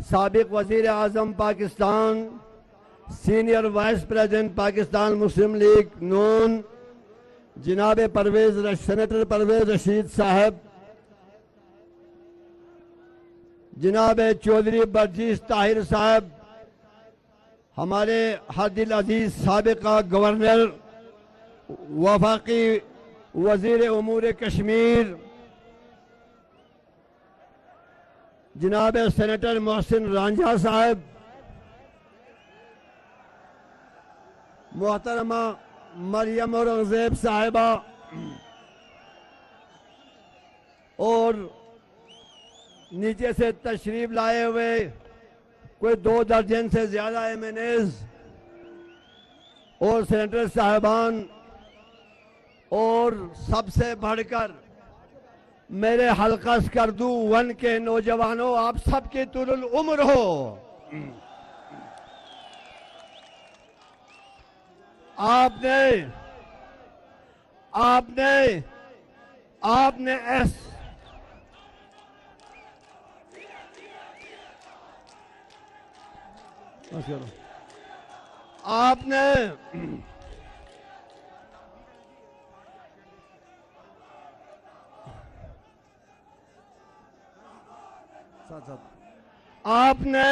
साबिक वज़ीर आज़म Pakistan, senior vice president Pakistan Muslim League नून, जनाब सेनेटर परवेज रशीद साहब, जनाब चौधरी बर्जीस ताहिर साहब, हमारे हदिल अजीज साबिका गवर्नर, वफाकी वज़ीर उमूर कश्मीर, जनाब सेनेटर मोहसिन रांझा साहब, मोहतरमा मरियम औरंगजेब साहिबा और नीचे से तशरीफ लाए हुए कोई 2 दर्जन से ज्यादा एमएनएज और सेनेटर साहबान, और सबसे बढ़कर मेरे हल्का स्कर्दू 1 के नौजवानों, आप सबकी तुरुल उम्र हो। आपने आपने आपने आपने आपने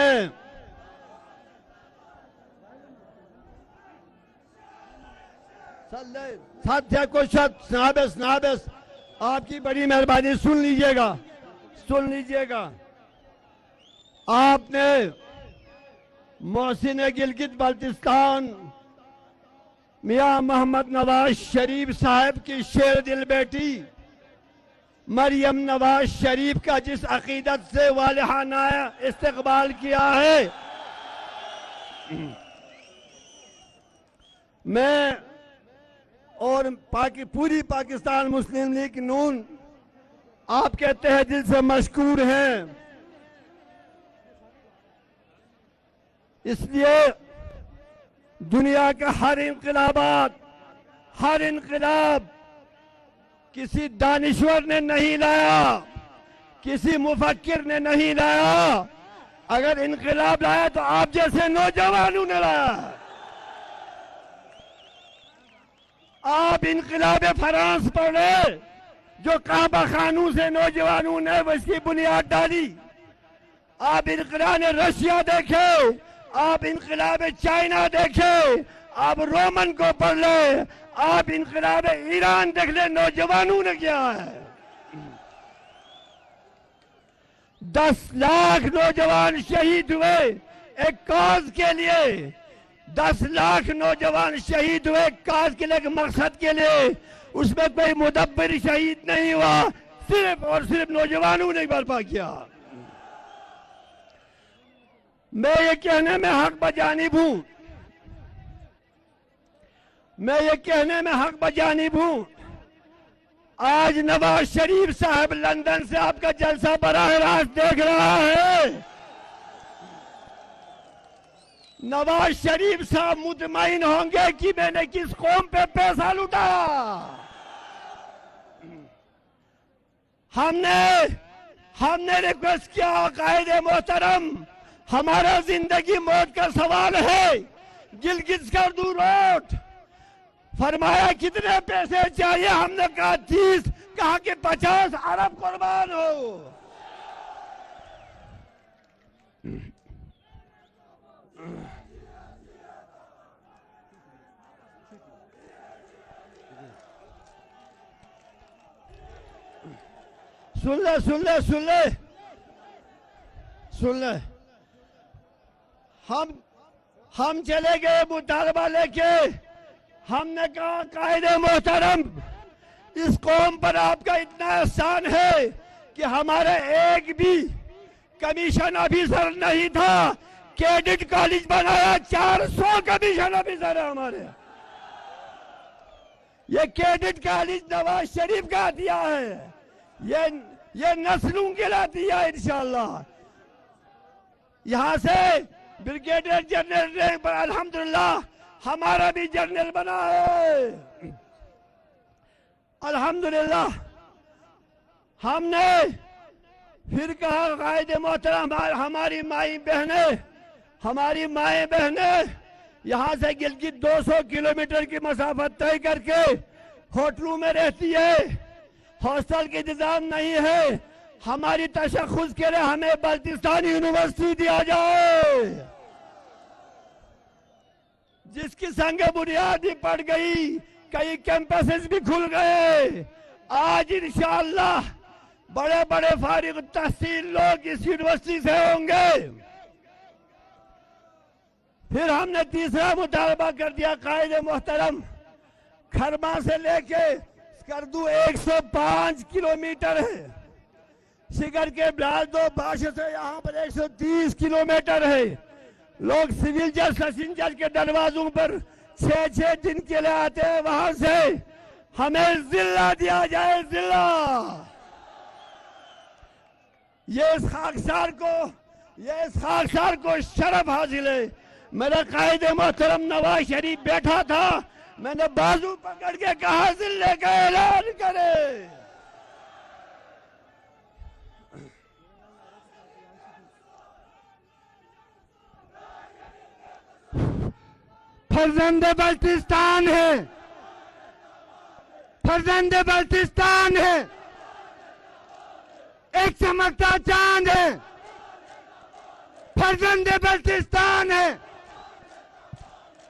साध्या को नाबस आपकी बड़ी मेहरबानी, सुन लीजिएगा। आपने मोहसिन गिलगित बल्तिस्तान मियां मोहम्मद नवाज शरीफ साहब की शेर दिल बेटी मरियम नवाज शरीफ का जिस अकीदत से वालिहाना इस्तकबाल किया है, मैं और पूरी पाकिस्तान मुस्लिम लीग नून आपके तहे दिल से मशकूर हैं। इसलिए दुनिया का हर इनकलाब किसी दानिश्वर ने नहीं लाया, किसी मुफक्किर ने नहीं लाया। अगर इनकलाब लाया तो आप जैसे नौजवानों ने लाया। आप इनकलाब फ्रांस पढ़े, जो काबा खानू से नौजवानों ने इसकी बुनियाद डाली। आप इनकलाब रशिया देखे, आप इनकलाब चाइना देखे, आप रोमन को पढ़ ले, आप इनकलाब ईरान देख ले, नौजवानों ने किया है। 10 लाख नौजवान शहीद हुए एक कॉज के लिए। 10 लाख नौजवान शहीद हुए काज के लिए, मकसद के लिए। उसमें कोई मुदब्बिर शहीद नहीं हुआ, सिर्फ और सिर्फ नौजवानों ने बर्पा किया। मैं ये कहने में हक बजानिब हूं, आज नवाज शरीफ साहब लंदन से आपका जलसा बराह रास्त देख रहा है। नवाज शरीफ साहब मुतमईन होंगे कि मैंने किस कौम पे पैसा लुटाया। हमने रिक्वेस्ट किया, कायदे मोहतरम, हमारा जिंदगी मौत का सवाल है। गिलगित स्कर्दू रोड फरमाया कितने पैसे चाहिए, हमने कहा 30, कहा कि 50 अरब कुर्बान हो। सुन ले, हम चले गए मुतालबा लेके। हमने कहा कायदे मोहतरम, इस कौम पर आपका इतना एहसान है कि हमारे एक भी कमीशन ऑफिसर नहीं था। कैडेट कॉलेज बनाया, 400 कमीशन ऑफिसर है हमारे। ये कैडेट कॉलेज नवाज शरीफ का दिया है, ये नस्लों के लिए दिया है इंशाअल्लाह। यहां से ब्रिगेडियर जनरल रैंक पर अल्हम्दुलिल्लाह हमारा भी जनरल बना है। अल्हम्दुलिल्लाह हमने फिर कहा कायद मोहतरम हमारी माएँ बहनें यहाँ से गिलगित 200 किलोमीटर की मसाफत तय करके होटलों में रहती है, हॉस्टल के इंतजाम नहीं है, हमारी तशख़्ख़ुस के लिए हमें बल्तिस्तान यूनिवर्सिटी दिया जाए, जिसकी संग बुनियाद भी पड़ गई, कई कैंपसेस भी खुल गए। आज इंशाअल्लाह बड़े बड़े फारिग तहसील लोग इस यूनिवर्सिटी से होंगे। फिर हमने तीसरा मुतालबा कर दिया कायद मोहतरम, खरमा से लेके स्कर्दू 105 किलोमीटर है, शिगर के ब्लासदो बाश से यहाँ पर 130 किलोमीटर है। लोग सिविल जज सेशन जज के दरवाजों पर 6-6 दिन के लिए आते हैं। वहां से हमें जिला दिया जाए, जिला। ये इस खाकसार को शरफ हासिल है। मेरा कायदे मोहतरम नवाज शरीफ बैठा था, मैंने बाजू पकड़ के कहा जिले का ऐलान करे। फर्जंद बल्तिस्तान है, फर्जंद बल्तिस्तान है, एक चमकता चांद है, फर्जंद बल्तिस्तान है,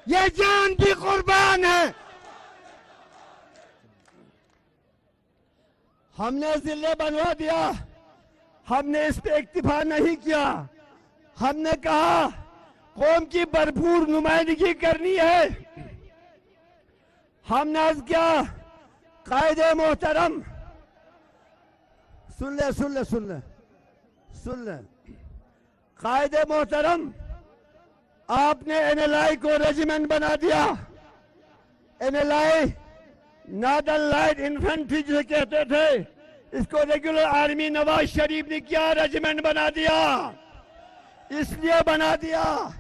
ये जान भी कुर्बान है। हमने जिले बनवा दिया, हमने इस पे इक्तिफा नहीं किया। हमने कहा कौम की भरपूर नुमाइंदगी करनी है। हमने अर्ज किया कायदे मोहतरम, सुन ले कायदे मोहतरम, आपने एनएलआई को रेजिमेंट बना दिया। एनएलआई नॉर्दर्न लाइट इन्फेंट्री जिसे कहते थे, इसको रेगुलर आर्मी नवाज शरीफ ने किया, रेजिमेंट बना दिया। इसलिए बना दिया,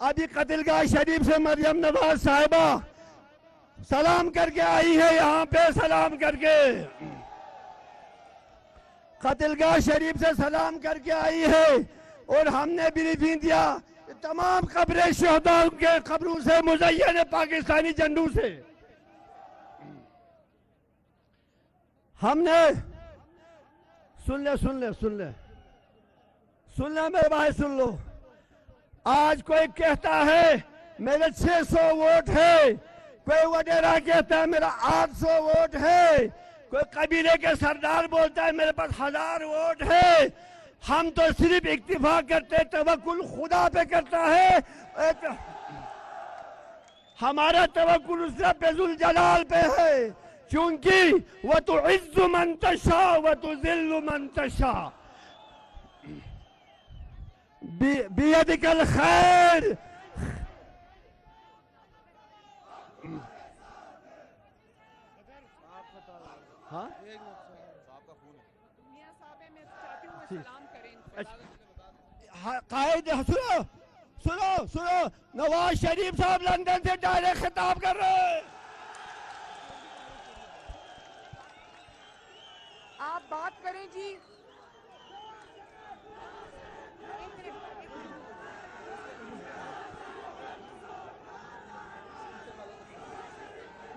अभी कतिलगाह शरीफ से मरियम नवाज साहिबा सलाम करके आई है, यहाँ पे सलाम करके कतिलगाह शरीफ से सलाम करके आई है। और हमने ब्रीफिंग दिया तमाम कब्रें शहदाओं के कब्रों से मुज़य्यन पाकिस्तानी झंडों से। हमने सुन ले मेरे भाई, सुन लो। आज कोई कहता है मेरे 600 वोट है, कोई वडेरा कहता है मेरा 800 वोट है, कोई कबीले के सरदार बोलता है मेरे पास 1000 वोट है। हम तो सिर्फ इक्तिफा करते, तवक्कुल खुदा पे करता है। हमारा तवक्कुल उसका बेजुल जलाल पे है, क्योंकि वह तो इज्जु मन तशा व तो जिल्लु मन तशा बियदिकल खैर। हाँ कायदे सुनो, नवाज शरीफ साहब लंदन से डायरेक्ट खिताब कर रहे हैं। आप बात करें जी।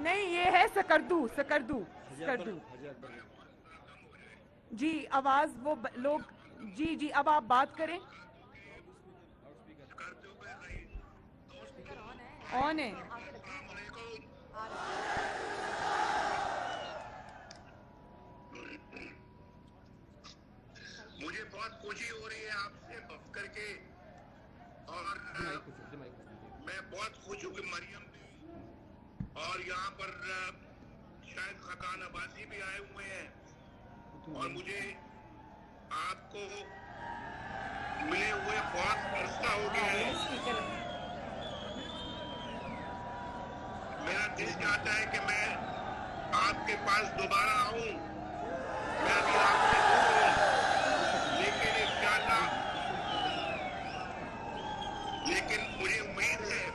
नहीं, ये है सकरदू जी। आवाज वो लोग जी अब आप बात करें। ऑन है। मुझे बहुत खुशी हो रही है आपसे बात करके, और मैं बहुत खुश हूँ कि मरियम और यहाँ पर शायद खकान अब्बासी भी आए हुए हैं, और मुझे आपको मिले हुए बहुत अरसा हो गया है। मेरा दिल चाहता है कि मैं आपके पास दोबारा आऊं। मैं अभी आपसे दूर हूं, लेकिन मुझे उम्मीद है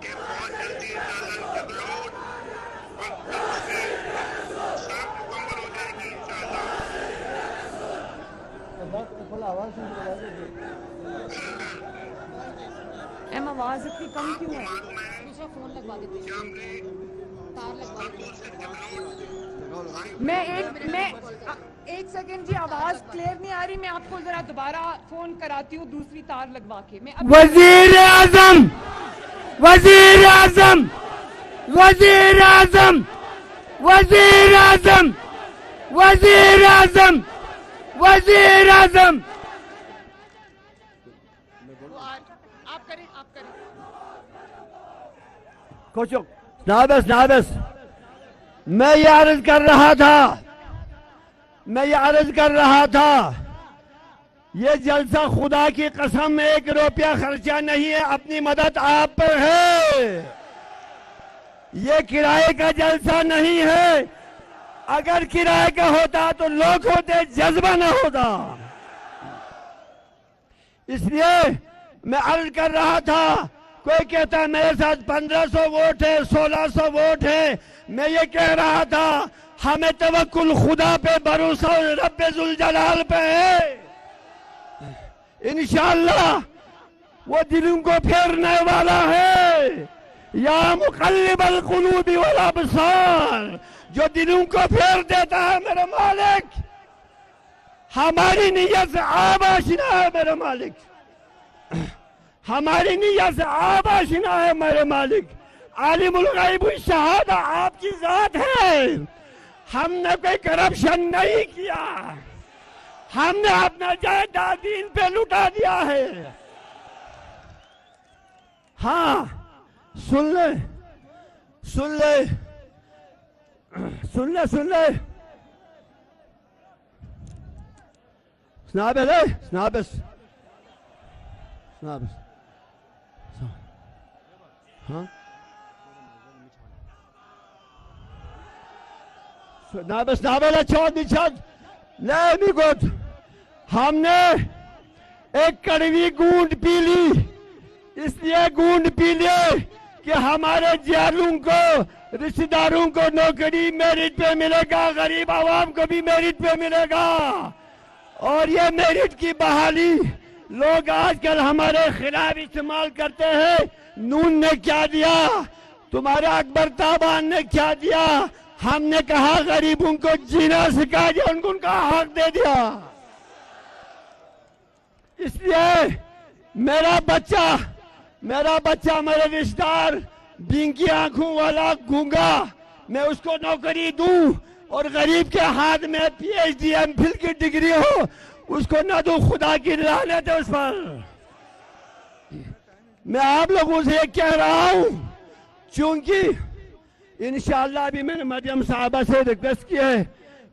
कि बहुत जल्दी इंशाअल्लाह जगलौट और सड़क मुकम्मल हो जाएगी इंशाअल्लाह। एम आवाज इतनी कम क्यों है? मालूम है दूसरा फोन लगवा देते कि हैं, हमने तार लगवा देते तो से डेवलप मैं एक सेकंड जी, आवाज क्लियर नहीं आ रही। मैं आपको जरा दोबारा फोन कराती हूँ दूसरी तार लगवा के। मैं वजीर आजम, वजीर आजम, वजीर आजम, वजीर आजम, वजीर आजम, वजीर आजम। आप करें, आप करें। खोचो नाबस नाबस, मैं ये अर्ज कर रहा था, ये जलसा खुदा की कसम 1 रुपया खर्चा नहीं है, अपनी मदद आप पर है। ये किराए का जलसा नहीं है। अगर किराए का होता तो लोग होते, जज्बा ना होता। इसलिए मैं अर्ज कर रहा था, कोई कहता है मेरे साथ 1500 वोट है, 1600 वोट है। मैं ये कह रहा था, हमें तवक्कुल खुदा पे, भरोसा रब्बे जुल जलाल पे है। इंशाअल्लाह वो दिलों को फेरने वाला है। या मुक़ल्लिबल क़ुलूबि वल अबसार, जो दिलों को फेर देता है मेरे मालिक। हमारी नीयत से आप आशिना है मेरे मालिक, हमारी नीयत से आप आशिना है मेरे मालिक। आलिमुल गैब शहादा आपकी जात है। हमने कोई करप्शन नहीं किया, हमने अपना जायदाद दीन पे लुटा दिया है। हाँ, सुन ले, सुन ले, सुन ले, सुन ले। स्नाबस है, स्नाबस, स्नाबस। हाँ, नाबस नाबस छोड़ निछद ले मिगोत। हमने एक कड़वी गूंद पी ली, इसलिए गूंद पी लिए कि हमारे जेलों को, रिश्तेदारों को नौकरी मेरिट पे मिलेगा, गरीब आवाम को भी मेरिट पे मिलेगा। और ये मेरिट की बहाली लोग आजकल हमारे खिलाफ इस्तेमाल करते हैं। नून ने क्या दिया, तुम्हारे अकबर ताबान ने क्या दिया? हमने कहा गरीबों को जीना सिखा दिया, उनको उनका हक दे दिया। इसलिए मेरा बच्चा मेरे रिश्तेदार बिंकी आंखों वाला गूंगा, मैं उसको नौकरी दूं और गरीब के हाथ में PhD MPhil की डिग्री हो, उसको ना दूं, खुदा की लानत है उस पर। मैं आप लोगों से कह रहा हूं, चूंकि इंशाअल्लाह भी मैंने मरियम साहबा से रिक्वेस्ट की है,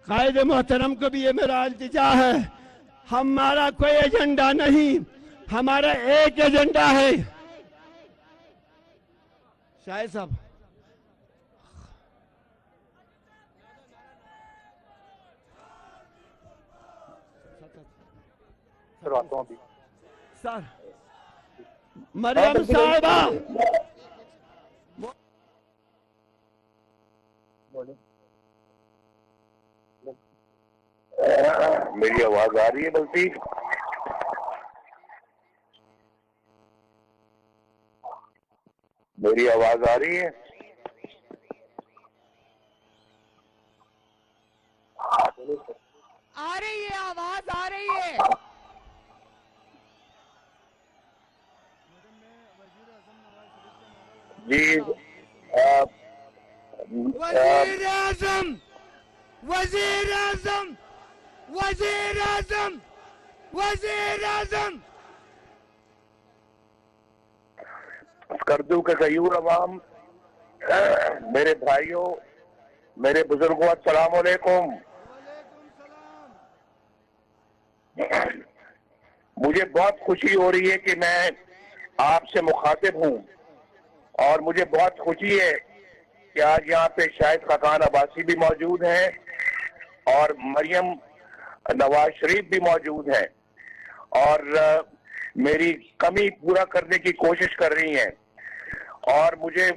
कायद मोहतरम को भी ये मेरा इल्तिजा है, हमारा कोई एजेंडा नहीं, हमारा एक एजेंडा है। शायद साहब सर, मरियम साहबा मेरी आवाज आ रही है? बल्कि मेरी आवाज आ रही है? आ रही है, आवाज आ रही है। जी, वजीर आजम, वजीर आजम, वजीर आजम, वजीर आजम। स्कर्दू के गयूर अवाम, मेरे भाइयों, मेरे बुजुर्गों, अस्सलाम वालेकुम। मुझे बहुत खुशी हो रही है कि मैं आपसे मुखातिब हूं और मुझे बहुत खुशी है कि आज यहाँ पे शाहिद खाकान अब्बासी भी मौजूद हैं और मरियम नवाज शरीफ भी मौजूद हैं और मेरी कमी पूरा करने की कोशिश कर रही हैं। और मुझे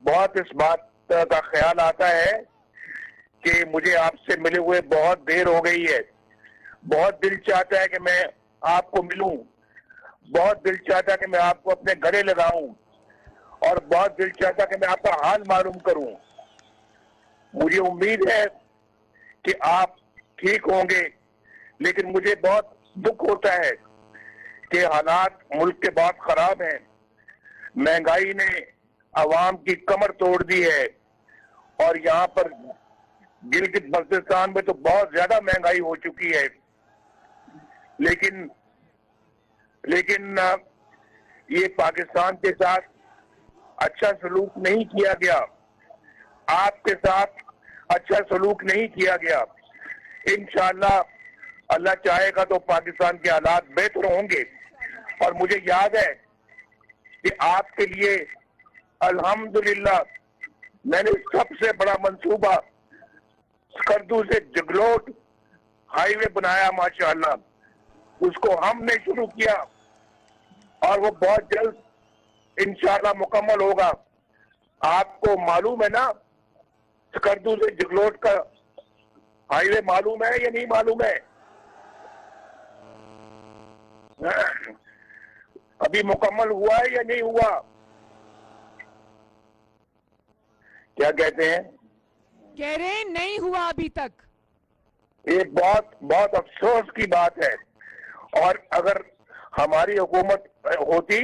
बहुत इस बात का ख्याल आता है कि मुझे आपसे मिले हुए बहुत देर हो गई है। बहुत दिल चाहता है कि मैं आपको मिलूं, बहुत दिल चाहता कि मैं आपको अपने गले लगाऊं और बहुत दिल चाहता कि मैं आपका हाल मालूम करूं। मुझे उम्मीद है कि आप ठीक होंगे, लेकिन मुझे बहुत दुख होता है कि हालात मुल्क के बहुत खराब हैं। महंगाई ने अवाम की कमर तोड़ दी है और यहाँ पर गिलगित बल्तिस्तान में तो बहुत ज्यादा महंगाई हो चुकी है। लेकिन ये पाकिस्तान के साथ अच्छा सलूक नहीं किया गया, आपके साथ अच्छा सलूक नहीं किया गया। इंशाअल्लाह अल्लाह चाहेगा तो पाकिस्तान के हालात बेहतर होंगे। और मुझे याद है कि आपके लिए अल्हम्दुलिल्लाह मैंने सबसे बड़ा मंसूबा स्कर्दू से जगलोट हाईवे बनाया, माशाअल्लाह उसको हमने शुरू किया और वो बहुत जल्द इंशाअल्लाह मुकम्मल होगा। आपको मालूम है ना स्कर्दू से जगलोट का हाईवे मालूम है या नहीं मालूम है? अभी मुकम्मल हुआ है या नहीं हुआ? क्या कहते हैं? कह रहे हैं नहीं हुआ अभी तक। ये बहुत बहुत अफसोस की बात है और अगर हमारी हुकूमत होती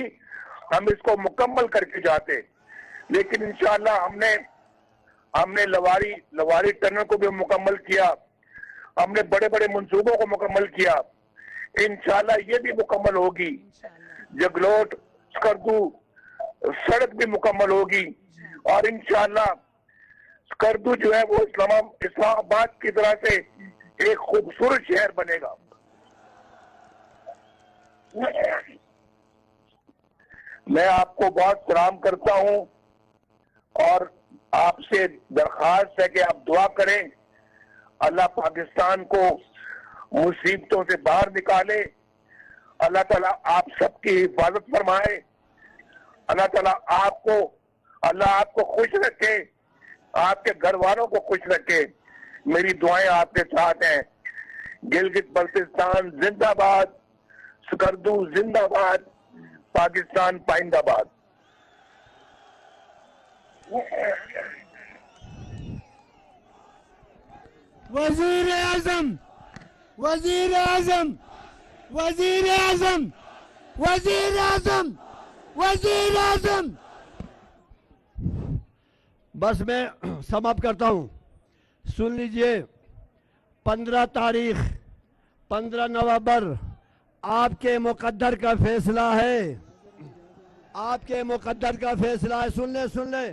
हम इसको मुकम्मल करके जाते। लेकिन इंशाअल्लाह हमने लवारी टनल को भी मुकम्मल किया, हमने बड़े बड़े मंसूबों को मुकम्मल किया। इंशाअल्लाह ये भी मुकम्मल होगी। जगलोट स्कर्दू सड़क भी मुकम्मल होगी और इंशाअल्लाह स्कर्दू जो है वो इस्लामाबाद की तरह से एक खूबसूरत शहर बनेगा। मैं आपको बहुत सलाम करता हूं और आपसे दरख्वास्त है कि आप दुआ करें, अल्लाह पाकिस्तान को मुसीबतों से बाहर निकाले, अल्लाह ताला आप सबकी हिफाजत फरमाए, अल्लाह आपको खुश रखे, आपके घर वालों को खुश रखे। मेरी दुआएं आपके साथ हैं। गिलगित बल्तिस्तान जिंदाबाद, स्कर्दू जिंदाबाद, पाकिस्तान पाइंदाबाद। वजीर आजम, वजीर आजम, वजीर आजम, वजीर आजम, वजीर आजम। बस मैं समाप्त करता हूं। सुन लीजिए, 15 तारीख 15 नवंबर आपके मुकद्दर का फैसला है, आपके मुकद्दर का फैसला है। सुन ले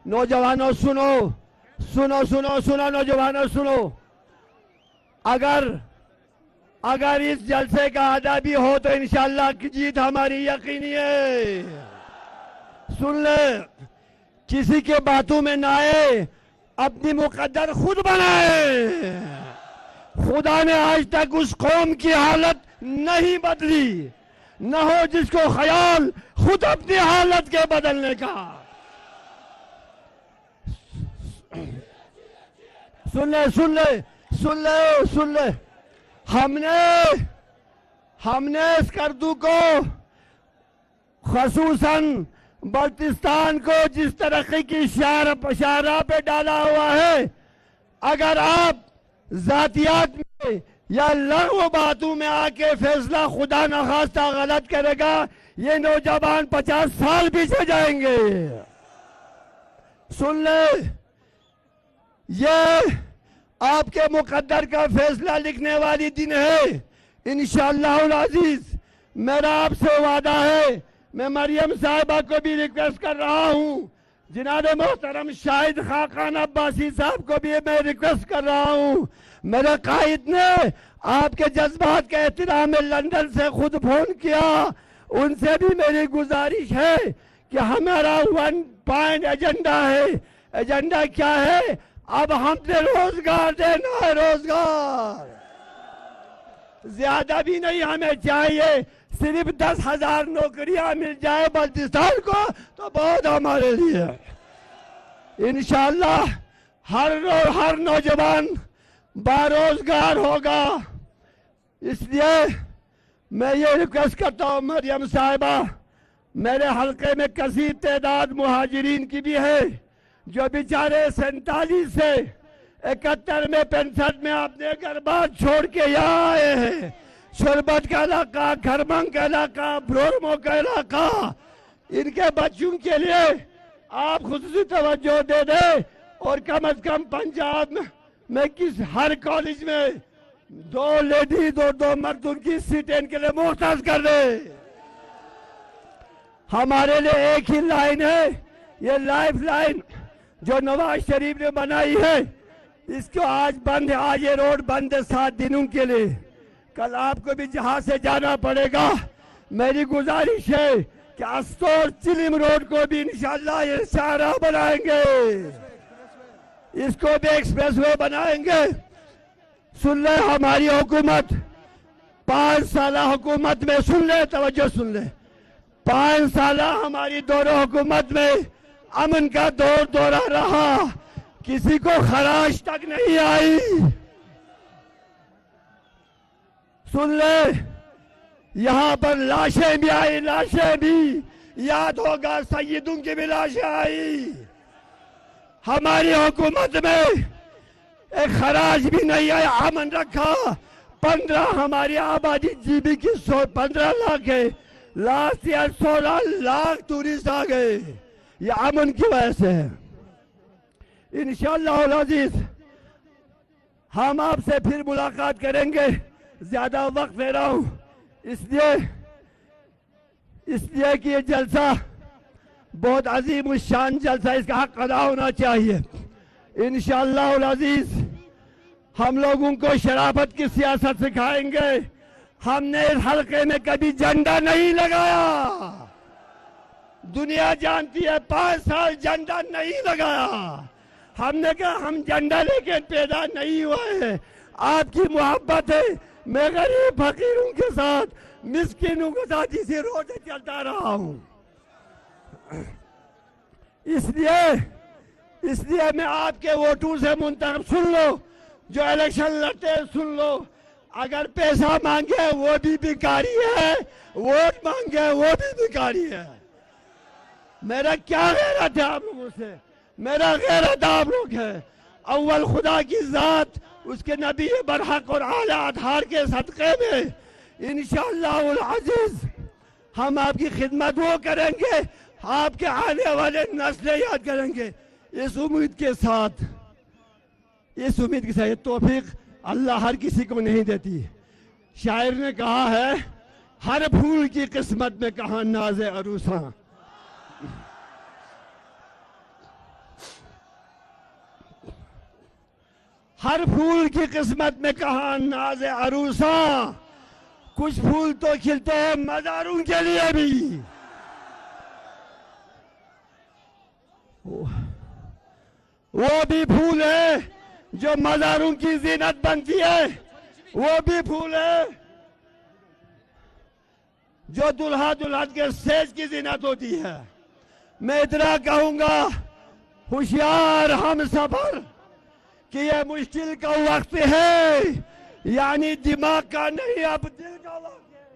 नौजवानों, सुनो नौजवानों सुनो। अगर इस जलसे का आदा भी हो तो इंशाअल्लाह की जीत हमारी यकीनी है। सुन ले, किसी के बातों में ना आए, अपनी मुकद्दर खुद बनाए। खुदा ने आज तक उस कौम की हालत नहीं बदली, न हो जिसको ख्याल खुद अपनी हालत के बदलने का। सुन ले हमने स्कर्दू को, खसूसन बल्तिस्तान को जिस तरक्की की शाहराह पे डाला हुआ है, अगर आप जातियात में या लघु बातों में आके फैसला खुदा न खास्ता गलत करेगा, ये नौजवान 50 साल पीछे जाएंगे। सुन ले, ये आपके मुकद्दर का फैसला लिखने वाली दिन है। इंशाअल्लाह अजीज मेरा आपसे वादा है, मैं मरियम साहिबा को भी रिक्वेस्ट कर रहा हूं, जिनाब मोहतरम शाहिद खाकान अब्बासी साहब को भी मैं रिक्वेस्ट कर रहा हूं। मेरे कायद ने आपके जज्बात के एहतराम में लंदन से खुद फोन किया, उनसे भी मेरी गुजारिश है कि हमारा 1 पॉइंट एजेंडा है। एजेंडा क्या है? अब हमने रोजगार देना है, रोजगार ज्यादा भी नहीं हमें चाहिए, सिर्फ 10,000 नौकरियां मिल जाए बल्तिस्तान को तो बहुत हमारे लिए। इंशाअल्लाह हर नौजवान बारोजगार होगा। इसलिए मैं ये रिक्वेस्ट करता हूँ मरियम साहिबा, मेरे हल्के में कसीर तादाद मुहाजिरीन की भी है जो बेचारे 47 से 71 में 65 में अपने घर बार छोड़ के यहाँ आए हैं। शरबत का इलाका, खरमंग का इलाका, ब्रोरमो का इलाका, इनके बच्चों के लिए आप खुसूसी तवज्जो दे दें और कम से कम पंजाब में किस हर कॉलेज में 2 लेडीज और 2 मर्द उनकी सीटें इनके लिए मुख्तस कर दे। हमारे लिए एक ही लाइन है, ये लाइफ लाइन जो नवाज शरीफ ने बनाई है, इसको आज बंद है। आज ये रोड बंद है 7 दिनों के लिए। कल आपको भी जहां से जाना पड़ेगा। मेरी गुजारिश है कि अस्तोर चिलिम रोड को भी इंशाल्लाह ये सारा बनाएंगे, इसको भी एक्सप्रेसवे बनाएंगे। सुन ले हमारी हुकूमत, 5 साल हुकूमत में, सुन ले, तवज्जो सुन ले, 5 साल हमारी दोनों हुकूमत में अमन का दौरा रहा, किसी को खराश तक नहीं आई। सुन ले, यहां पर लाशें भी आई, लाशें भी, याद होगा सैयदों की भी लाशें आई। हमारी हुकूमत में एक खराज भी नहीं आया, अमन रखा। 15 हमारी आबादी जीबी की 15 लाख है, लास्ट ईयर 16 लाख टूरिस्ट आ गए, ये अमन की वजह से है। इंशाअल्लाह अज़ीज हम आपसे फिर मुलाकात करेंगे। ज्यादा वक्त ले रहा हूं इसलिए कि ये जलसा बहुत अजीम शान जलसा, इसका हक अदा होना चाहिए। इंशाअल्लाह अज़ीज हम लोगों को शराफत की सियासत सिखाएंगे। हमने इस हल्के में कभी झंडा नहीं लगाया, दुनिया जानती है। 5 साल झंडा नहीं लगाया। हमने कहा हम झंडा लेके पैदा नहीं हुए हैं, आपकी मोहब्बत है। मैं गरीब फकीरों के साथ, मिस्किनों के साथ इसी रोड से चलता रहा हूं। इसलिए मैं आपके वोटों से मुंतखब, सुन लो, जो इलेक्शन लड़ते हैं सुन लो, अगर पैसा मांगे वो भी भिखारी है, वोट मांगे वो भी भिखारी है। मेरा क्या गैरत है आप लोगों से? मेरा गैरत आप लोग है। अव्वल खुदा की जात, उसके नबी बरहक और आला आधार के सदक़े में इंशाअल्लाह अज़ीज हम आपकी खिदमत वो करेंगे, आपके आने वाले नस्लें याद करेंगे। इस उम्मीद के साथ ये तौफीक अल्लाह हर किसी को नहीं देती। शायर ने कहा है, हर फूल की किस्मत में कहा नाज़े अरूसा। हर फूल की किस्मत में कहा नाज़े अरूसा। कुछ फूल तो खिलते हैं मज़ारों के लिए भी। वो भी फूल है जो मज़ारों की जीनत बनती है, वो भी फूल है जो दुल्हा दुल्हन के सेज की जीनत होती है। मैं इतना कहूंगा, होशियार हम सफर कि ये मुश्किल का वक्त है, यानी दिमाग का नहीं, अब दिल का वक्त है।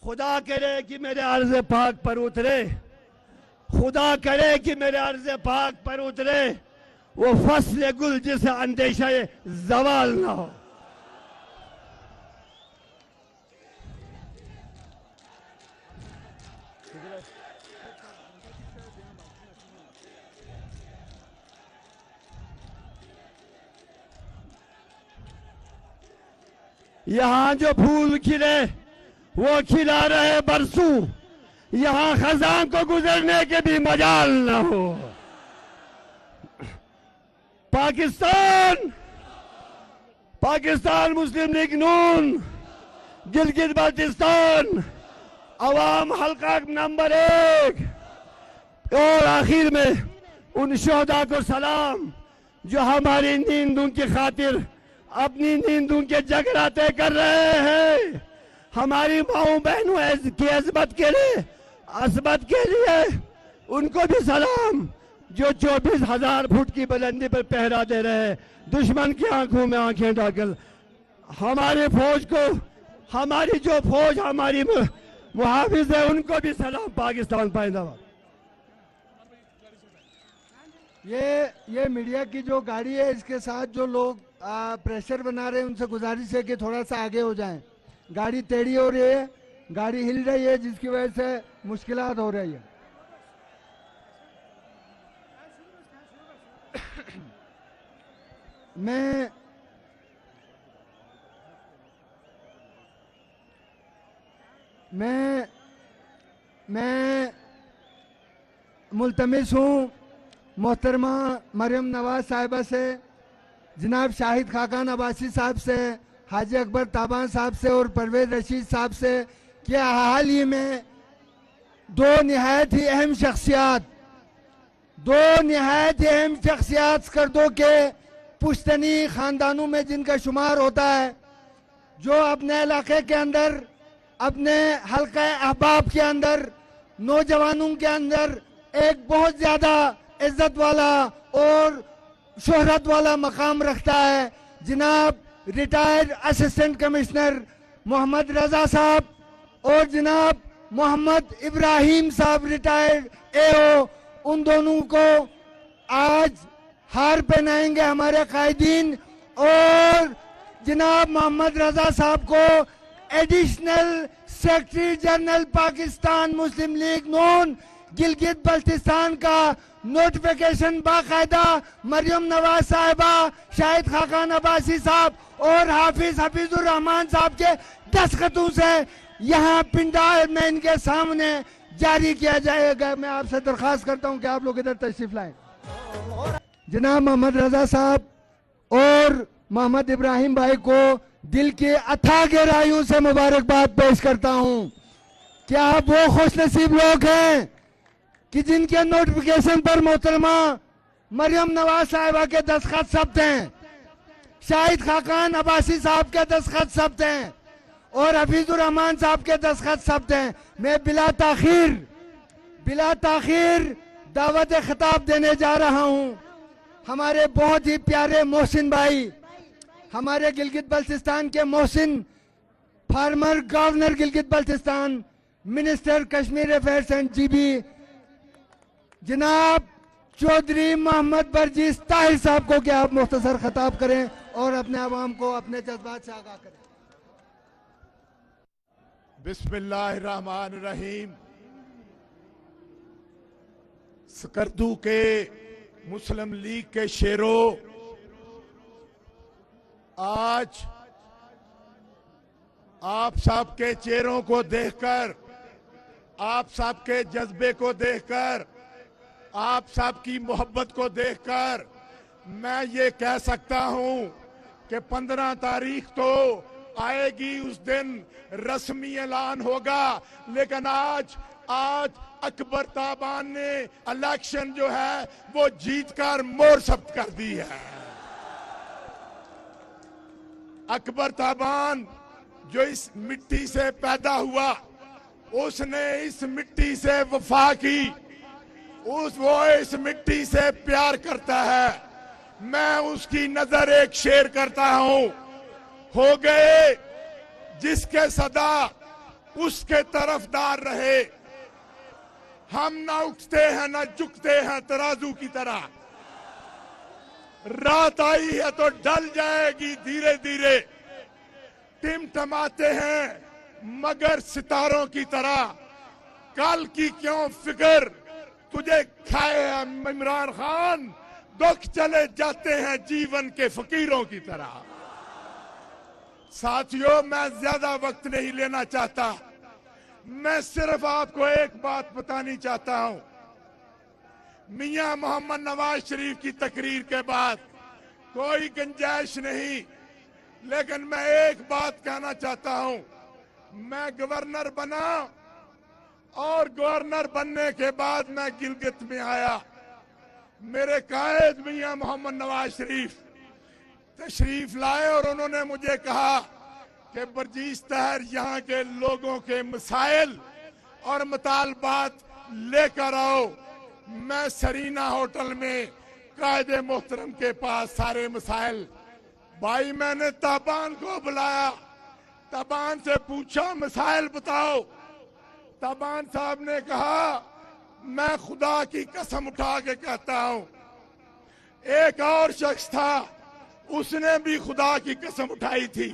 खुदा करे कि मेरे अर्ज़ पाक पर उतरे, खुदा करे कि मेरे अर्ज़ पाक पर उतरे वो फसल गुल जिसे अंदेशा जवाल ना हो। यहाँ जो फूल खिले वो खिला रहे बरसों, यहाँ खजान को गुजरने के भी मजाल न हो। पाकिस्तान मुस्लिम लीग नून गिलगित बाल्टिस्तान अवाम हल्का नंबर 1। और आखिर में उन शोहदा को सलाम जो हमारी नींदों की खातिर अपनी नींदों के जगराते कर रहे हैं। हमारी माओ बहनों की अजमत के लिए, असमत के लिए उनको भी सलाम जो 24,000 फुट की बुलंदी पर पहरा दे रहे हैं, दुश्मन की आंखों में आंखें डालकर। हमारी फौज को, हमारी जो फौज हमारी मुहाफिज है, उनको भी सलाम। पाकिस्तान पाइंदाबाद। ये मीडिया की जो गाड़ी है, इसके साथ जो लोग प्रेशर बना रहे हैं, उनसे गुजारिश है कि थोड़ा सा आगे हो जाएं। गाड़ी टेढ़ी हो रही है, गाड़ी हिल रही है, जिसकी वजह से मुश्किलात हो रही है। मैं मुल्तमिस हूँ मोहतरमा मरियम नवाज साहिबा से, जनाब शाहिद खाकान अब्बासी साहब से, हाजी अकबर ताबान साहब से और परवेज रशीद साहब से कि हाल ही में दो निहायत ही अहम शख्सियात स्कर्दों के पुश्तनी खानदानों में जिनका शुमार होता है, जो अपने इलाके के अंदर, अपने हल्का अहबाब के अंदर, नौजवानों के अंदर एक बहुत ज्यादा इज्जत वाला और शोहरत वाला मकाम रखता है। जनाब रिटायर्ड असिस्टेंट कमिश्नर मोहम्मद रजा साहब और जनाब मोहम्मद इब्राहिम साहब रिटायर्ड एओ, उन दोनों को आज हार पहनाएंगे हमारे कायदीन, और जनाब मोहम्मद रजा साहब को additional secretary general Pakistan Muslim League नून गिलगित बल्तिस्तान का नोटिफिकेशन बाकायदा मरियम नवाज साहिबा, शाहिद खाकान अब्बासी साहब और हाफिज हफीजुर रहमान साहब के दस्तखतों से यहाँ पिंडाल में इनके सामने जारी किया जाएगा। मैं आपसे दरखास्त करता हूँ कि आप लोग इधर तशरीफ लाएं। जनाब मोहम्मद रजा साहब और मोहम्मद इब्राहिम भाई को दिल की अथाह गहराइयों से मुबारकबाद पेश करता हूँ। क्या आप वो खुशनसीब लोग हैं कि जिनके नोटिफिकेशन पर मोहतरमा मरियम नवाज साहिबा के दस्तखत सब्त हैं, शाहिद खाकान अब्बासी साहब के दस्तखत सब्त हैं और हफीजुर रहमान साहब के दस्तखत सब्त हैं। मैं बिला ताखीर दावत खिताब देने जा रहा हूं। हमारे बहुत ही प्यारे मोहसिन भाई, हमारे गिलगित बल्तिस्तान के Mohsin, farmer governor Gilgit Baltistan, minister Kashmir affairs and GB जनाब चौधरी मोहम्मद बरजीस ताहिर साहब को क्या आप मुख्तसर खिताब करें और अपने आवाम को अपने जज्बात से आगाह करें। बिस्मिल्लाहिर्रहमानिर्रहीम। स्कर्दू के मुस्लिम लीग के शेरों, आज आप सबके चेहरों को देखकर, आप सबके जज्बे को देखकर, आप सबकी मोहब्बत को देखकर मैं ये कह सकता हूं कि 15 तारीख तो आएगी, उस दिन रस्मी ऐलान होगा, लेकिन आज अकबर ताबान ने इलेक्शन जो है वो जीतकर मोहर जब्त कर दी है। अकबर ताबान जो इस मिट्टी से पैदा हुआ, उसने इस मिट्टी से वफा की, वो इस मिट्टी से प्यार करता है। मैं उसकी नजर एक शेर करता हूं, हो गए जिसके सदा उसके तरफदार रहे, हम ना उठते हैं ना झुकते हैं तराजू की तरह, रात आई है तो ढल जाएगी धीरे धीरे, टिमटमाते हैं मगर सितारों की तरह, कल की क्यों फिक्र तुझे खाए है इमरान खान, दुख चले जाते हैं जीवन के फकीरों की तरह। साथियों, मैं ज्यादा वक्त नहीं लेना चाहता, मैं सिर्फ आपको एक बात बतानी चाहता हूं। मियां मोहम्मद नवाज शरीफ की तकरीर के बाद कोई गुंजाइश नहीं, लेकिन मैं एक बात कहना चाहता हूं। मैं गवर्नर बना और गवर्नर बनने के बाद मैं गिलगित में आया। मेरे कायद मियां मोहम्मद नवाज शरीफ तशरीफ लाए और उन्होंने मुझे कहा कि बरजीस ताहिर यहाँ के लोगों के मसाइल और मुतालबात लेकर आओ। मैं सरीना होटल में कायदे मोहतरम के पास सारे मसाइल भाई मैंने ताबान को बुलाया, ताबान से पूछा मसाइल बताओ। ताबान साहब ने कहा मैं खुदा की कसम उठा के कहता हूं। एक और शख्स था, उसने भी खुदा की कसम उठाई थी,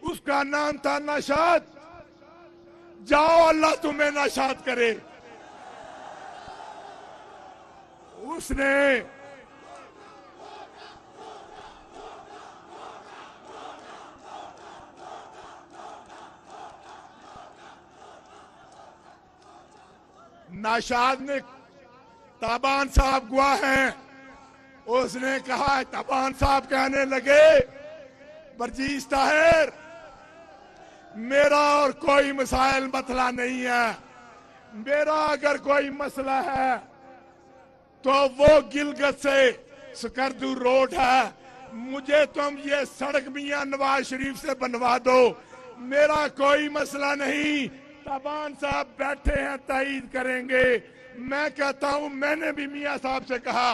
उसका नाम था नशाद। जाओ अल्लाह तुम्हें नशाद करे। उसने नाशाद ने, ताबान साहब गवाह हैं, उसने कहा, ताबान साहब कहने लगे बरजीस ताहिर मेरा और कोई मसाइल मसला नहीं है, मेरा अगर कोई मसला है तो वो गिलगित से सकरदू रोड है, मुझे तुम ये सड़क मियां नवाज शरीफ से बनवा दो, मेरा कोई मसला नहीं। ताबान साहब बैठे हैं, तायीद करेंगे। मैं कहता हूं मैंने भी मियां साहब से कहा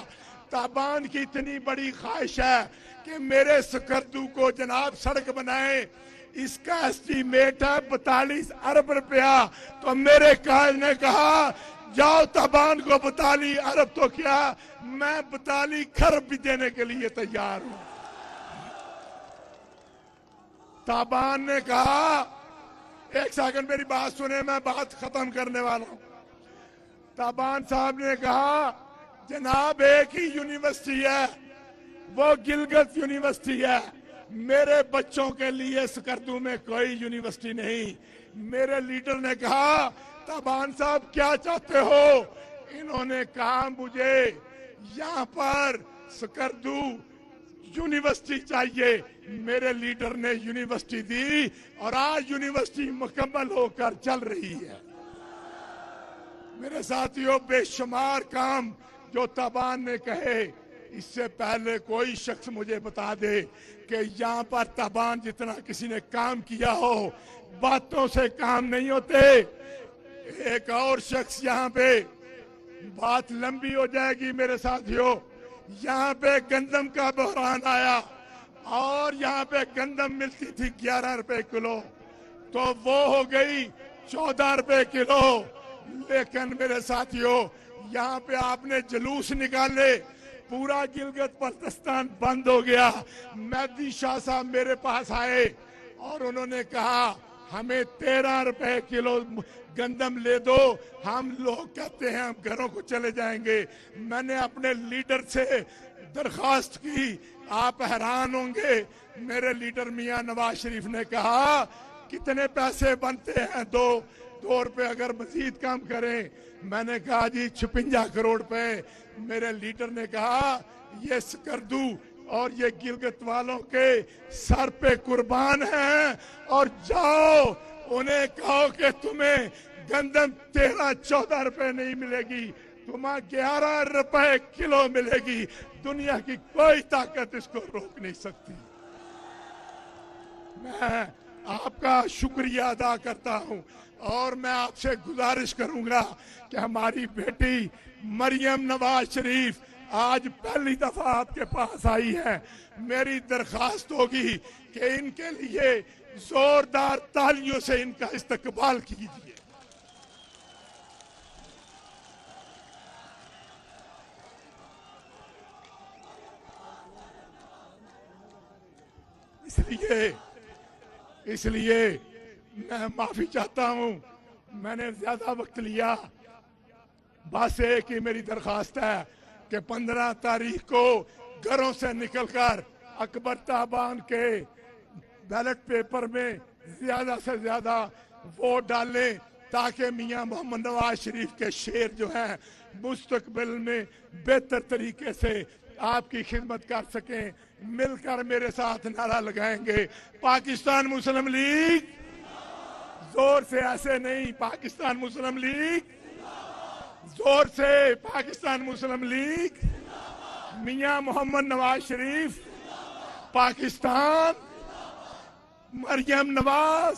ताबान की इतनी बड़ी ख्वाहिश है कि मेरे सकरदू को जनाब सड़क बनाए, इसका एस्टीमेट है 42 अरब रुपया। तो मेरे काज ने कहा जाओ ताबान को 42 अरब तो क्या, मैं 42 खरब भी देने के लिए तैयार हूं। ताबान ने कहा, एक सेकंड मेरी बात सुने, मैं बात खत्म करने वाला हूं। ताबान साहब ने कहा जनाब एक ही यूनिवर्सिटी है, वो गिलगित यूनिवर्सिटी है, मेरे बच्चों के लिए सकरदू में कोई यूनिवर्सिटी नहीं। मेरे लीडर ने कहा ताबान साहब क्या चाहते हो? इन्होंने कहा मुझे यहाँ पर सकरदू यूनिवर्सिटी चाहिए। मेरे लीडर ने यूनिवर्सिटी दी और आज यूनिवर्सिटी मुकम्मल होकर चल रही है। मेरे साथियों, बेशुमार काम जो ताबान ने कहे, इससे पहले कोई शख्स मुझे बता दे कि यहाँ पर ताबान जितना किसी ने काम किया हो, बातों से काम नहीं होते। एक और शख्स यहाँ पे, बात लंबी हो जाएगी मेरे साथियों, यहाँ पे गंदम का बहरान आया और यहाँ पे गंदम मिलती थी 11 रुपए किलो, तो वो हो गई 14 रुपए किलो। लेकिन मेरे साथियों, यहाँ पे आपने जुलूस निकाले, पूरा गिलगित बल्तिस्तान बंद हो गया। मेहदी शाह साहब मेरे पास आए और उन्होंने कहा हमें 13 रुपए किलो गंदम ले दो। हम लोग कहते हैं हम घरों को चले जाएंगे। मैंने अपने लीडर से दरखास्त की, आप हैरान होंगे, मेरे लीडर मियां नवाज शरीफ ने कहा कितने पैसे बनते हैं? 2 रुपए अगर मजीद कम करें। मैंने कहा जी 56 करोड़ रुपए। मेरे लीडर ने कहा ये सकरदू और ये गिलगित वालों के सर पे कुर्बान हैं, और जाओ उन्हें कहो कि तुम्हें गंदम 13-14 रुपए नहीं मिलेगी, तुम्हें 11 रुपए किलो मिलेगी। दुनिया की कोई ताकत इसको रोक नहीं सकती। मैं आपका शुक्रिया अदा करता हूं और मैं आपसे गुजारिश करूंगा कि हमारी बेटी मरियम नवाज शरीफ आज पहली दफा आपके पास आई है। मेरी दरखास्त होगी कि इनके लिए जोरदार तालियों से इनका इस्तकबाल कीजिए। इसलिए मैं माफी चाहता हूं, मैंने ज्यादा वक्त लिया। बस एक ही मेरी दरखास्त है कि 15 तारीख को घरों से निकलकर अकबर ताबान के बैलेट पेपर में ज्यादा से ज्यादा वोट डालें, ताकि मियां मोहम्मद नवाज शरीफ के शेर जो हैं मुस्तकबिल में बेहतर तरीके से आपकी खिदमत कर सकें। मिलकर मेरे साथ नारा लगाएंगे, पाकिस्तान मुस्लिम लीग। जोर से ऐसे नहीं, पाकिस्तान मुस्लिम लीग। जोर से, पाकिस्तान मुस्लिम लीग। मियां मोहम्मद नवाज शरीफ, पाकिस्तान। मरियम नवाज,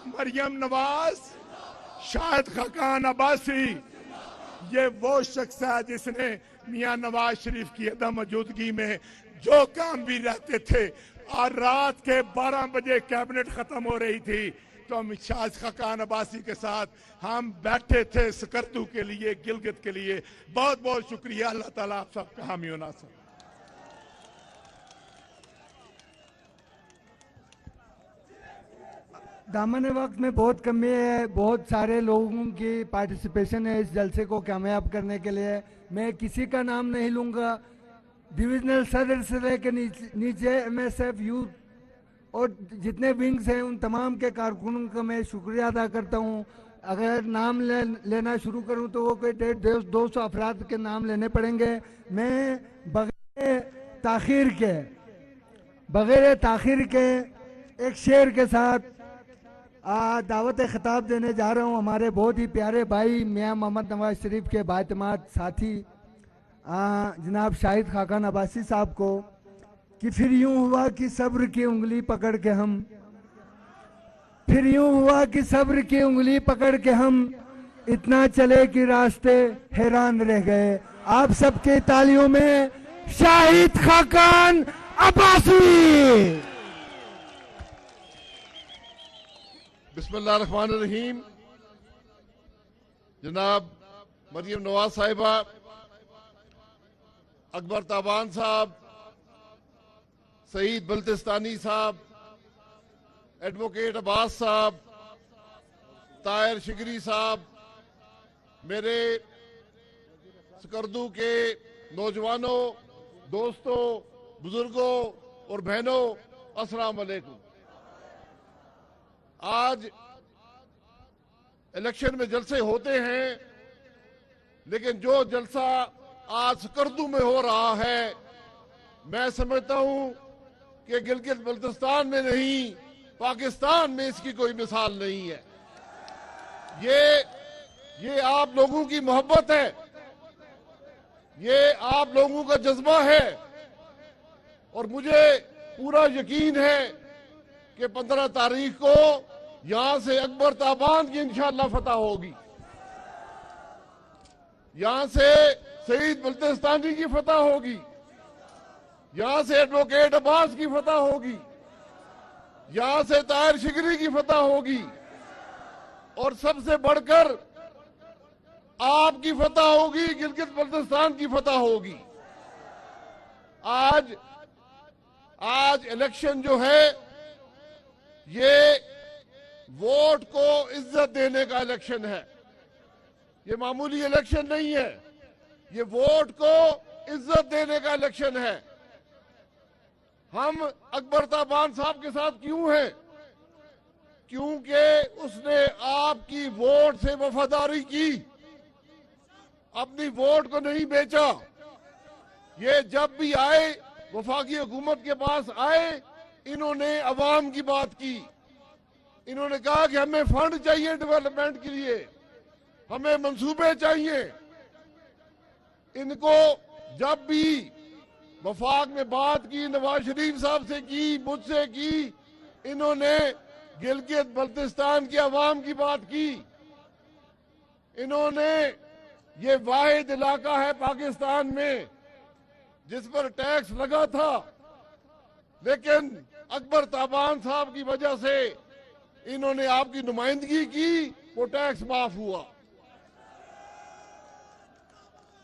मरियम नवाज। शाहिद खाकान अब्बासी, ये वो शख्स है जिसने मियां नवाज शरीफ की अदम मौजूदगी में जो काम भी रहते थे, और रात के 12 बजे कैबिनेट खत्म हो रही थी तो हम शाहिद खाकान अब्बासी के साथ हम बैठे थे सकर्दू के लिए, गिलगित के लिए। बहुत बहुत शुक्रिया। अल्लाह ताला आप सबका हामी हो नासर। दामन वक्त में बहुत कमी है, बहुत सारे लोगों की पार्टिसिपेशन है इस जलसे को कामयाब करने के लिए। मैं किसी का नाम नहीं लूँगा। डिविजनल सदर से लेकर नीचे एमएसएफ यूथ और जितने विंग्स हैं उन तमाम के कारकुनों का मैं शुक्रिया अदा करता हूँ। अगर नाम लेना शुरू करूँ तो वो कोई 150-200 अफराद के नाम लेने पड़ेंगे। मैं बगैर ताखिर के एक शेर के साथ दावत खिताब देने जा रहा हूँ हमारे बहुत ही प्यारे भाई मियाँ मोहम्मद नवाज शरीफ के बाएतमाद साथी जनाब शाहिद खाकान अब्बासी साहब को, कि फिर यूं हुआ कि सब्र की उंगली पकड़ के हम, फिर यूं हुआ कि सब्र की उंगली पकड़ के हम इतना चले कि रास्ते हैरान रह गए। आप सबके तालियों में शाहिद खाकान अब्बासी। बिस्मिल्लाहिर्रहमानिर्रहीम। जनाब मरियम नवाज साहिबा, अकबर ताबान साहब, सईद बल्तिस्तानी साहब, एडवोकेट अब्बास साहब, ताहिर शिगरी साहब, मेरे सकर्दू के नौजवानों, दोस्तों, बुजुर्गों और बहनों, अस्सलाम वालेकुम। आज इलेक्शन में जलसे होते हैं, लेकिन जो जलसा आज सकर्दू में हो रहा है, मैं समझता हूं कि गिलगित बल्तिस्तान में नहीं, पाकिस्तान में इसकी कोई मिसाल नहीं है। ये आप लोगों की मोहब्बत है, ये आप लोगों का जज्बा है, और मुझे पूरा यकीन है कि 15 तारीख को यहां से अकबर ताबान की इंशाअल्लाह फतह होगी, यहां से सईद बल्तिस्तानी की फतह होगी, यहां से एडवोकेट अब्बास की फतह होगी, यहां से ताहिर शिगरी की फतह होगी, और सबसे बढ़कर आपकी फतह होगी, गिलगित बल्तिस्तान की फतह होगी। आज इलेक्शन जो है ये वोट को इज्जत देने का इलेक्शन है। ये मामूली इलेक्शन नहीं है, ये वोट को इज्जत देने का इलेक्शन है। हम अकबर ताबान साहब के साथ क्यों हैं? क्योंकि उसने आपकी वोट से वफादारी की, अपनी वोट को नहीं बेचा। ये जब भी आए, वफाकी हुकूमत के पास आए, इन्होंने अवाम की बात की। इन्होंने कहा कि हमें फंड चाहिए डेवलपमेंट के लिए, हमें मंसूबे चाहिए। इनको जब भी वफाक में बात की, नवाज शरीफ साहब से की, मुझसे की, इन्होंने गिलगित बल्तिस्तान की अवाम की बात की। इन्होंने ये वाहिद इलाका है पाकिस्तान में जिस पर टैक्स लगा था, लेकिन अकबर ताबान साहब की वजह से इन्होंने आपकी नुमाइंदगी की, वो टैक्स माफ हुआ।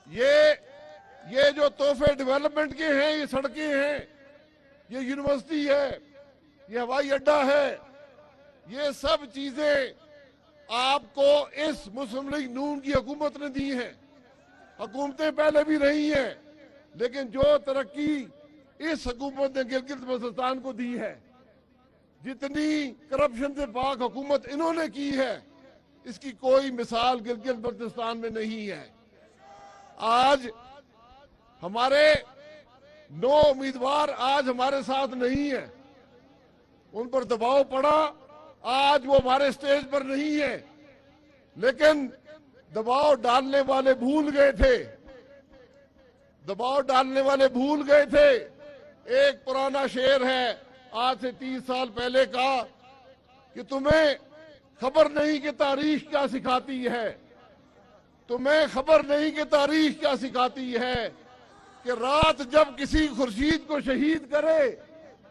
ये जो तोहफे डेवलपमेंट के हैं, ये सड़कें हैं, ये यूनिवर्सिटी है, ये हवाई अड्डा है, ये सब चीजें आपको इस मुस्लिम लीग नून की हुकूमत ने दी है। हुकूमतें पहले भी रही हैं, लेकिन जो तरक्की इस हुकूमत ने गिलगित बल्तिस्तान को दी है, जितनी करप्शन से पाक हुकूमत इन्होंने की है, इसकी कोई मिसाल गिलगित बल्तिस्तान में नहीं है। आज हमारे 9 उम्मीदवार आज हमारे साथ नहीं है, उन पर दबाव पड़ा, आज वो हमारे स्टेज पर नहीं है, लेकिन दबाव डालने वाले भूल गए थे, दबाव डालने वाले भूल गए थे। एक पुराना शेर है आज से 30 साल पहले का, कि तुम्हें खबर नहीं कि तारीख क्या सिखाती है, तुम्हें खबर नहीं कि तारीख क्या सिखाती है, कि रात जब किसी खुर्शीद को शहीद करे,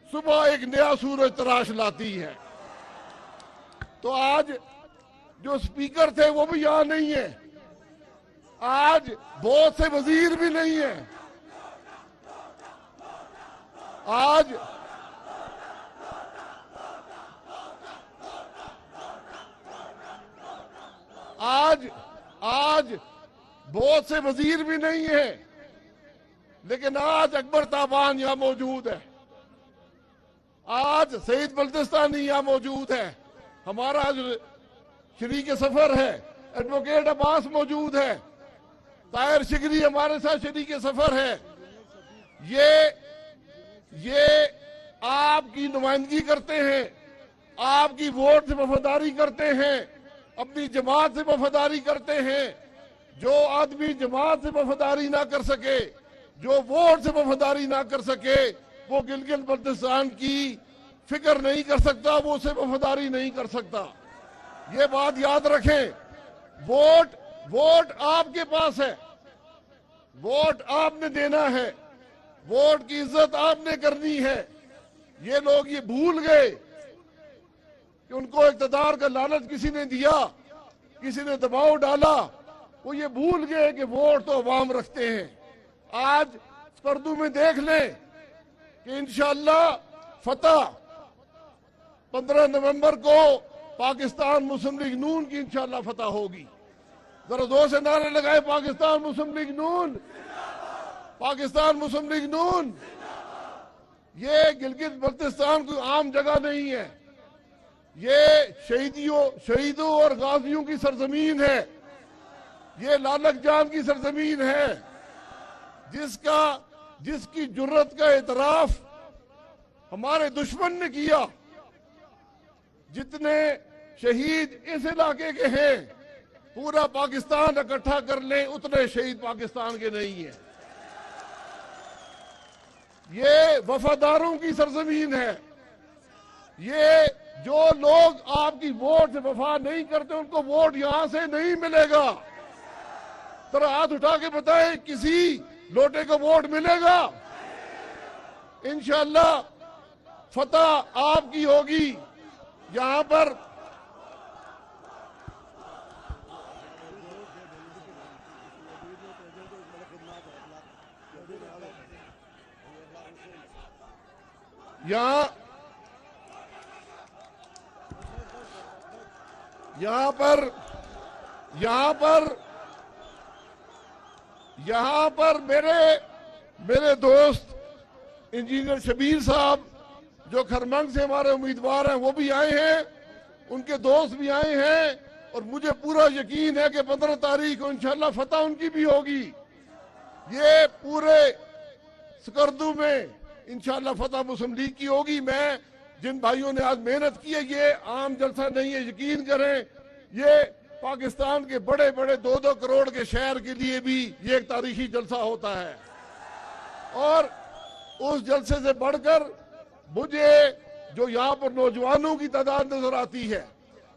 सुबह एक नया सूरज तराश लाती है। तो आज जो स्पीकर थे वो भी यहां नहीं है, आज बहुत से वजीर भी नहीं है, आज बहुत से वजीर भी नहीं है, लेकिन आज अकबर ताबान यहां मौजूद है, आज सईद बल्तिस्तानी यहां मौजूद है, हमारा शरीक सफर है एडवोकेट अब्बास मौजूद है, ताहिर शिगरी हमारे साथ शरीक सफर है। ये आपकी नुमाइंदगी करते हैं, आपकी वोट से वफादारी करते हैं, अपनी जमात से वफादारी करते हैं। जो आदमी जमात से वफादारी ना कर सके, जो वोट से वफादारी ना कर सके, वो गिलगित बल्तिस्तान की फिक्र नहीं कर सकता, वो उसे वफादारी नहीं कर सकता। ये बात याद रखें। वोट आपके पास है, वोट आपने देना है, वोट की इज्जत आपने करनी है। ये लोग ये भूल गए कि उनको इक़्तिदार का लालच किसी ने दिया, किसी ने दबाव डाला, वो ये भूल गए कि वोट तो अवाम रखते हैं। आज स्कर्दू में देख लें कि इंशाअल्लाह फतह 15 नवंबर को पाकिस्तान मुस्लिम लीग नून की इंशाअल्लाह फतह होगी। जरा जोर से नारे लगाए, पाकिस्तान मुस्लिम लीग नून, पाकिस्तान मुस्लिम लीग नून। ये गिलगित बल्तिस्तान कोई आम जगह नहीं है, ये शहीदों और गाजियों की सरजमीन है, ये लालक जान की सरजमीन है, जिसकी जुर्रत का एतराफ हमारे दुश्मन ने किया। जितने शहीद इस इलाके के हैं, पूरा पाकिस्तान इकट्ठा कर लें, उतने शहीद पाकिस्तान के नहीं है। ये वफादारों की सरजमीन है। ये जो लोग आपकी वोट से वफा नहीं करते, उनको वोट यहां से नहीं मिलेगा। तो हाथ उठा के बताएं, किसी लोटे को वोट मिलेगा? इंशाअल्लाह फतह आपकी होगी। यहां पर यहां पर मेरे दोस्त इंजीनियर शबीर साहब जो खरमंग से हमारे उम्मीदवार हैं, वो भी आए हैं, उनके दोस्त भी आए हैं, और मुझे पूरा यकीन है कि 15 तारीख को इंशाअल्लाह फतह उनकी भी होगी। ये पूरे स्कर्दू में इंशाअल्लाह फतह मुस्लिम लीग की होगी। मैं जिन भाइयों ने आज मेहनत की है, ये आम जलसा नहीं है, यकीन करें, ये पाकिस्तान के बड़े बड़े 2-2 करोड़ के शहर के लिए भी ये एक तारीखी जलसा होता है। और उस जलसे से बढ़कर मुझे जो यहाँ पर नौजवानों की तादाद नजर आती है,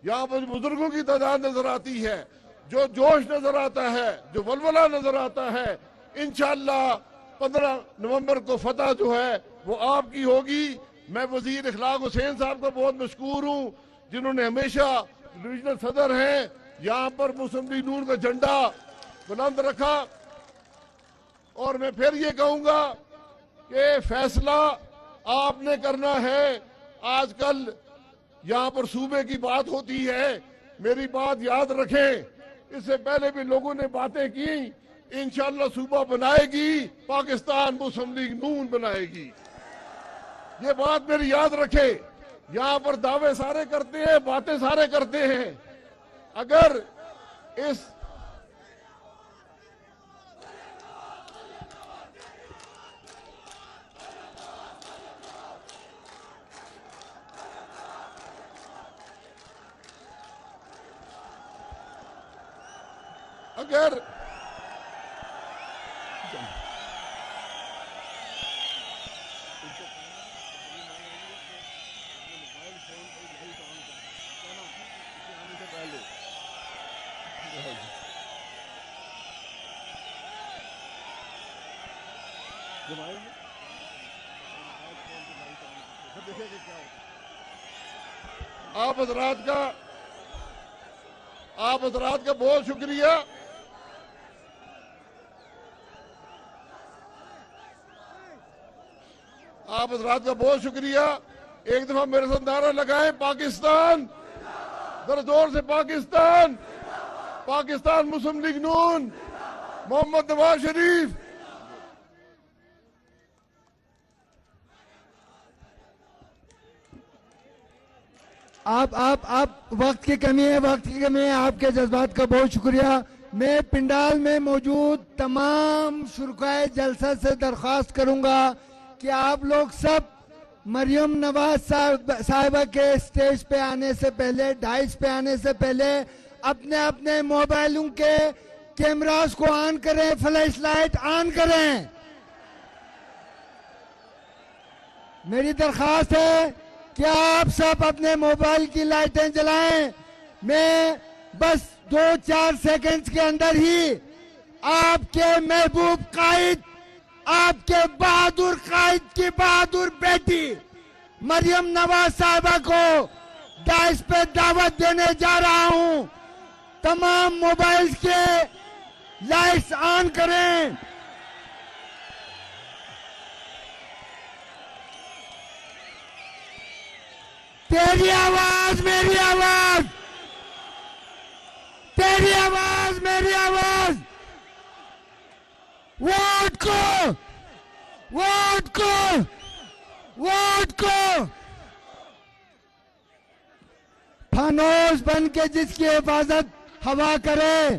यहाँ पर बुजुर्गों की तादाद नजर आती है, जो जोश नजर आता है, जो वलवला नजर आता है, इंशाअल्लाह 15 नवंबर को फतह जो है वो आपकी होगी। मैं वजीर इखलाक हुसैन साहब का बहुत मशकूर हूँ, जिन्होंने हमेशा डिविजनल सदर हैं, यहाँ पर मुस्लिम लीग नून का झंडा बुलंद रखा। और मैं फिर ये कहूंगा कि फैसला आपने करना है। आजकल यहाँ पर सूबे की बात होती है, मेरी बात याद रखें, इससे पहले भी लोगों ने बातें की, इंशाअल्लाह सूबा बनाएगी पाकिस्तान मुस्लिम लीग नून बनाएगी। ये बात मेरी याद रखें। यहाँ पर दावे सारे करते हैं, बातें सारे करते हैं, अगर इस अगर आप हजरात का बहुत शुक्रिया। आप हजरात का बहुत शुक्रिया। एक दफा मेरे साथ नारा लगाएं, पाकिस्तान, जरा जोर से पाकिस्तान, पाकिस्तान मुस्लिम लीग नून, मोहम्मद नवाज शरीफ। आप वक्त की कमी है, आपके जज्बात का बहुत शुक्रिया। मैं पिंडाल में मौजूद तमाम शुरकाए जलसा से दरख्वास्त करूंगा कि आप लोग सब मरियम नवाज साहिबा के स्टेज पे आने से पहले, डाइस पे आने से पहले अपने अपने मोबाइलों के कैमरास को ऑन करें, फ्लैश लाइट ऑन करें। मेरी दरख्वास्त है कि आप सब अपने मोबाइल की लाइटें जलाएं। मैं बस 2-4 सेकंड्स के अंदर ही आपके महबूब कायद, आपके बहादुर कायद की बहादुर बेटी मरियम नवाज साहिबा को डाइस पे दावत देने जा रहा हूं। तमाम मोबाइल्स के लाइट्स ऑन करें। तेरी आवाज मेरी आवाज, तेरी आवाज मेरी आवाज। वोट को, वोट को, वोट को। फानोस बन के जिसकी हिफाजत हवा करे,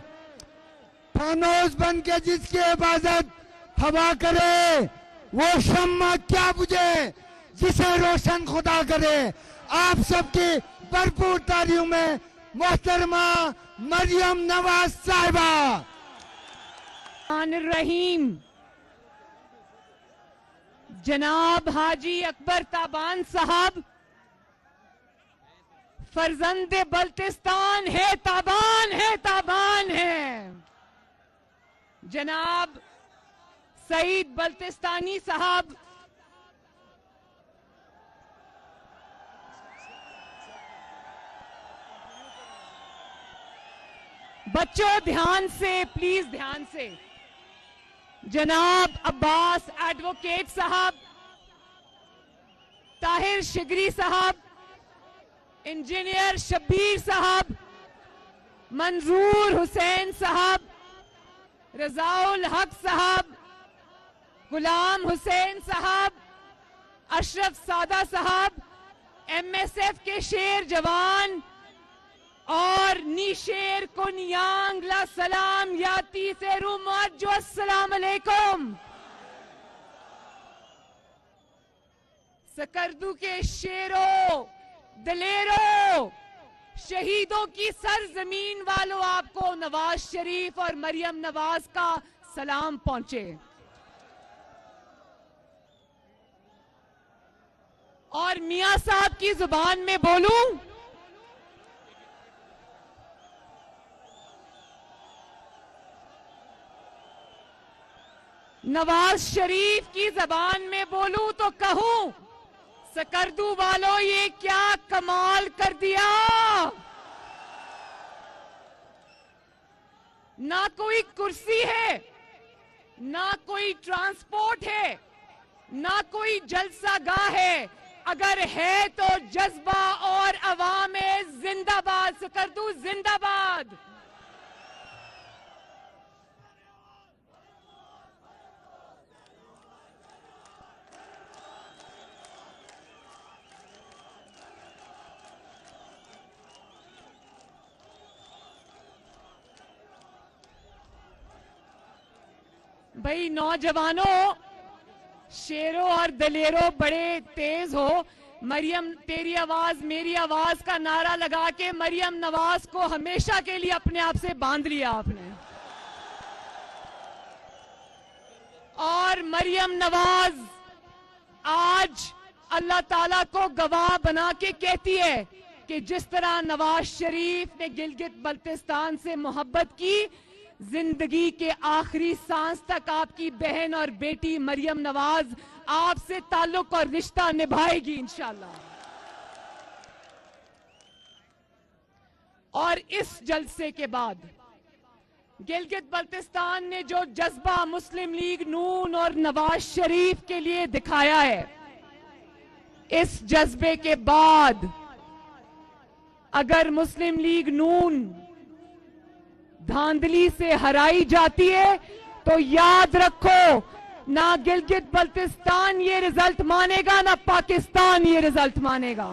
फानोस बन के जिसकी हिफाजत हवा करे, वो शम्मा क्या बुझे जिसे रोशन खुदा करे। आप सबकी भरपूर तालियों में मोहतरमा मरियम नवाज साहिबा। रहीम जनाब हाजी अकबर ताबान साहब फर्जंदे बल्तिस्तान है, ताबान है, ताबान है। जनाब सईद बल्तिस्तानी साहब बच्चों ध्यान से, प्लीज ध्यान से। जनाब अब्बास एडवोकेट साहब, ताहिर शिगरी साहब, इंजीनियर शब्बीर साहब, मंजूर हुसैन साहब, रजाउल हक साहब, गुलाम हुसैन साहब, अशरफ सादा साहब, MSF के शेर जवान और नीशेर को नियांगला सलाम याती से रूमाजो अस्सलाम अलैकुम। सकरदू के शेरों, दलेरों, शहीदों की सरजमीन वालों, आपको नवाज शरीफ और मरियम नवाज का सलाम पहुंचे। और मियां साहब की जुबान में बोलूं, नवाज शरीफ की जबान में बोलूं तो कहूं, सकरदू वालों ये क्या कमाल कर दिया। ना कोई कुर्सी है, ना कोई ट्रांसपोर्ट है, ना कोई जलसागाह है, अगर है तो जज्बा और अवाम जिंदाबाद। सकरदू जिंदाबाद। भाई नौजवानों, शेरों और दलेरों, बड़े तेज हो। मरियम तेरी आवाज मेरी आवाज का नारा लगा के मरियम नवाज को हमेशा के लिए अपने आप से बांध लिया आपने। और मरियम नवाज आज अल्लाह ताला को गवाह बना के कहती है कि जिस तरह नवाज शरीफ ने गिलगित बल्तिस्तान से मोहब्बत की, जिंदगी के आखिरी सांस तक आपकी बहन और बेटी मरियम नवाज आपसे ताल्लुक और रिश्ता निभाएगी इंशाल्लाह। और इस जलसे के बाद गिलगित बल्तिस्तान ने जो जज्बा मुस्लिम लीग नून और नवाज शरीफ के लिए दिखाया है, इस जज्बे के बाद अगर मुस्लिम लीग नून धांधली से हराई जाती है तो याद रखो, ना गिलगित बल्तिस्तान ये रिजल्ट मानेगा, ना पाकिस्तान ये रिजल्ट मानेगा।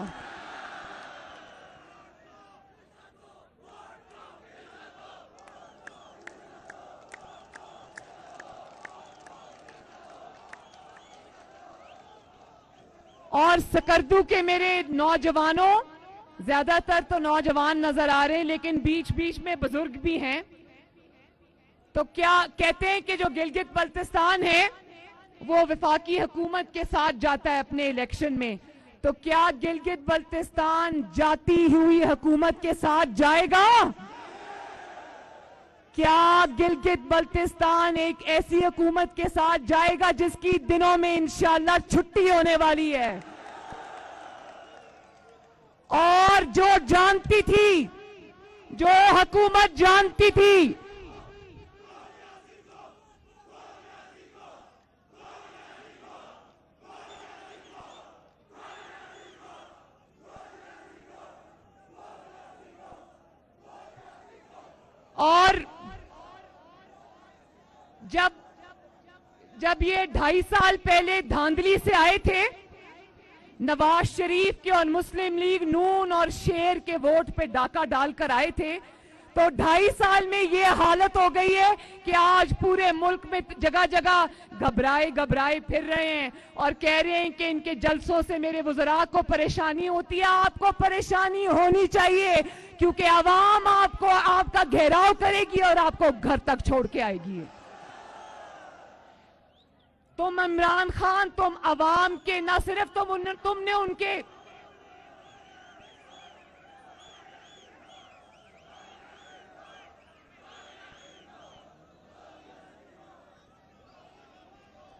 और सकरदू के मेरे नौजवानों, ज्यादातर तो नौजवान नजर आ रहे हैं लेकिन बीच बीच में बुजुर्ग भी हैं, तो क्या कहते हैं कि जो गिलगित बल्तिस्तान है वो वफाकी हुकूमत के साथ जाता है अपने इलेक्शन में, तो क्या गिलगित बल्तिस्तान जाती हुई हुकूमत के साथ जाएगा? क्या गिलगित बल्तिस्तान एक ऐसी हुकूमत के साथ जाएगा जिसकी दिनों में इंशाल्लाह छुट्टी होने वाली है? और जो जानती थी, जो हुकूमत जानती थी और जब ये 2.5 साल पहले धांधली से आए थे, नवाज शरीफ के और मुस्लिम लीग नून और शेर के वोट पे डाका डालकर आए थे, तो 2.5 साल में ये हालत हो गई है कि आज पूरे मुल्क में जगह जगह घबराए फिर रहे हैं और कह रहे हैं कि इनके जलसों से मेरे वज़रा को परेशानी होती है। आपको परेशानी होनी चाहिए क्योंकि आवाम आपको आपका घेराव करेगी और आपको घर तक छोड़ के आएगी। तुम इमरान खान, तुम अवाम के न सिर्फ तुमने उनके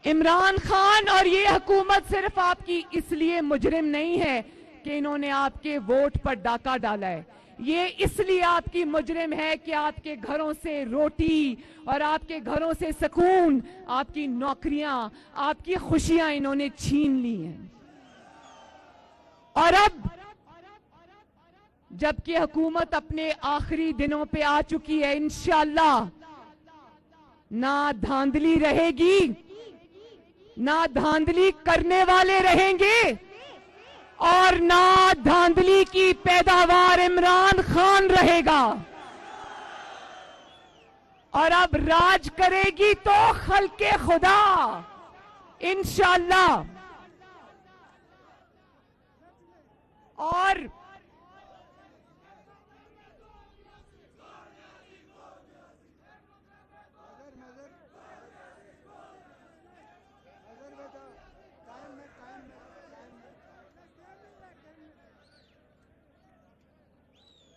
इमरान खान और ये हुकूमत सिर्फ आपकी इसलिए मुजरिम नहीं है कि इन्होंने आपके वोट पर डाका डाला है, ये इसलिए आपकी मुजरिम है कि आपके घरों से रोटी और आपके घरों से सुकून, आपकी नौकरियां, आपकी खुशियां इन्होंने छीन ली हैं। और अब जबकि हुकूमत अपने आखिरी दिनों पे आ चुकी है, इंशाअल्लाह ना धांधली रहेगी, ना धांधली करने वाले रहेंगे और ना धांधली की पैदावार इमरान खान रहेगा। और अब राज करेगी तो खल्के खुदा इंशाअल्लाह। और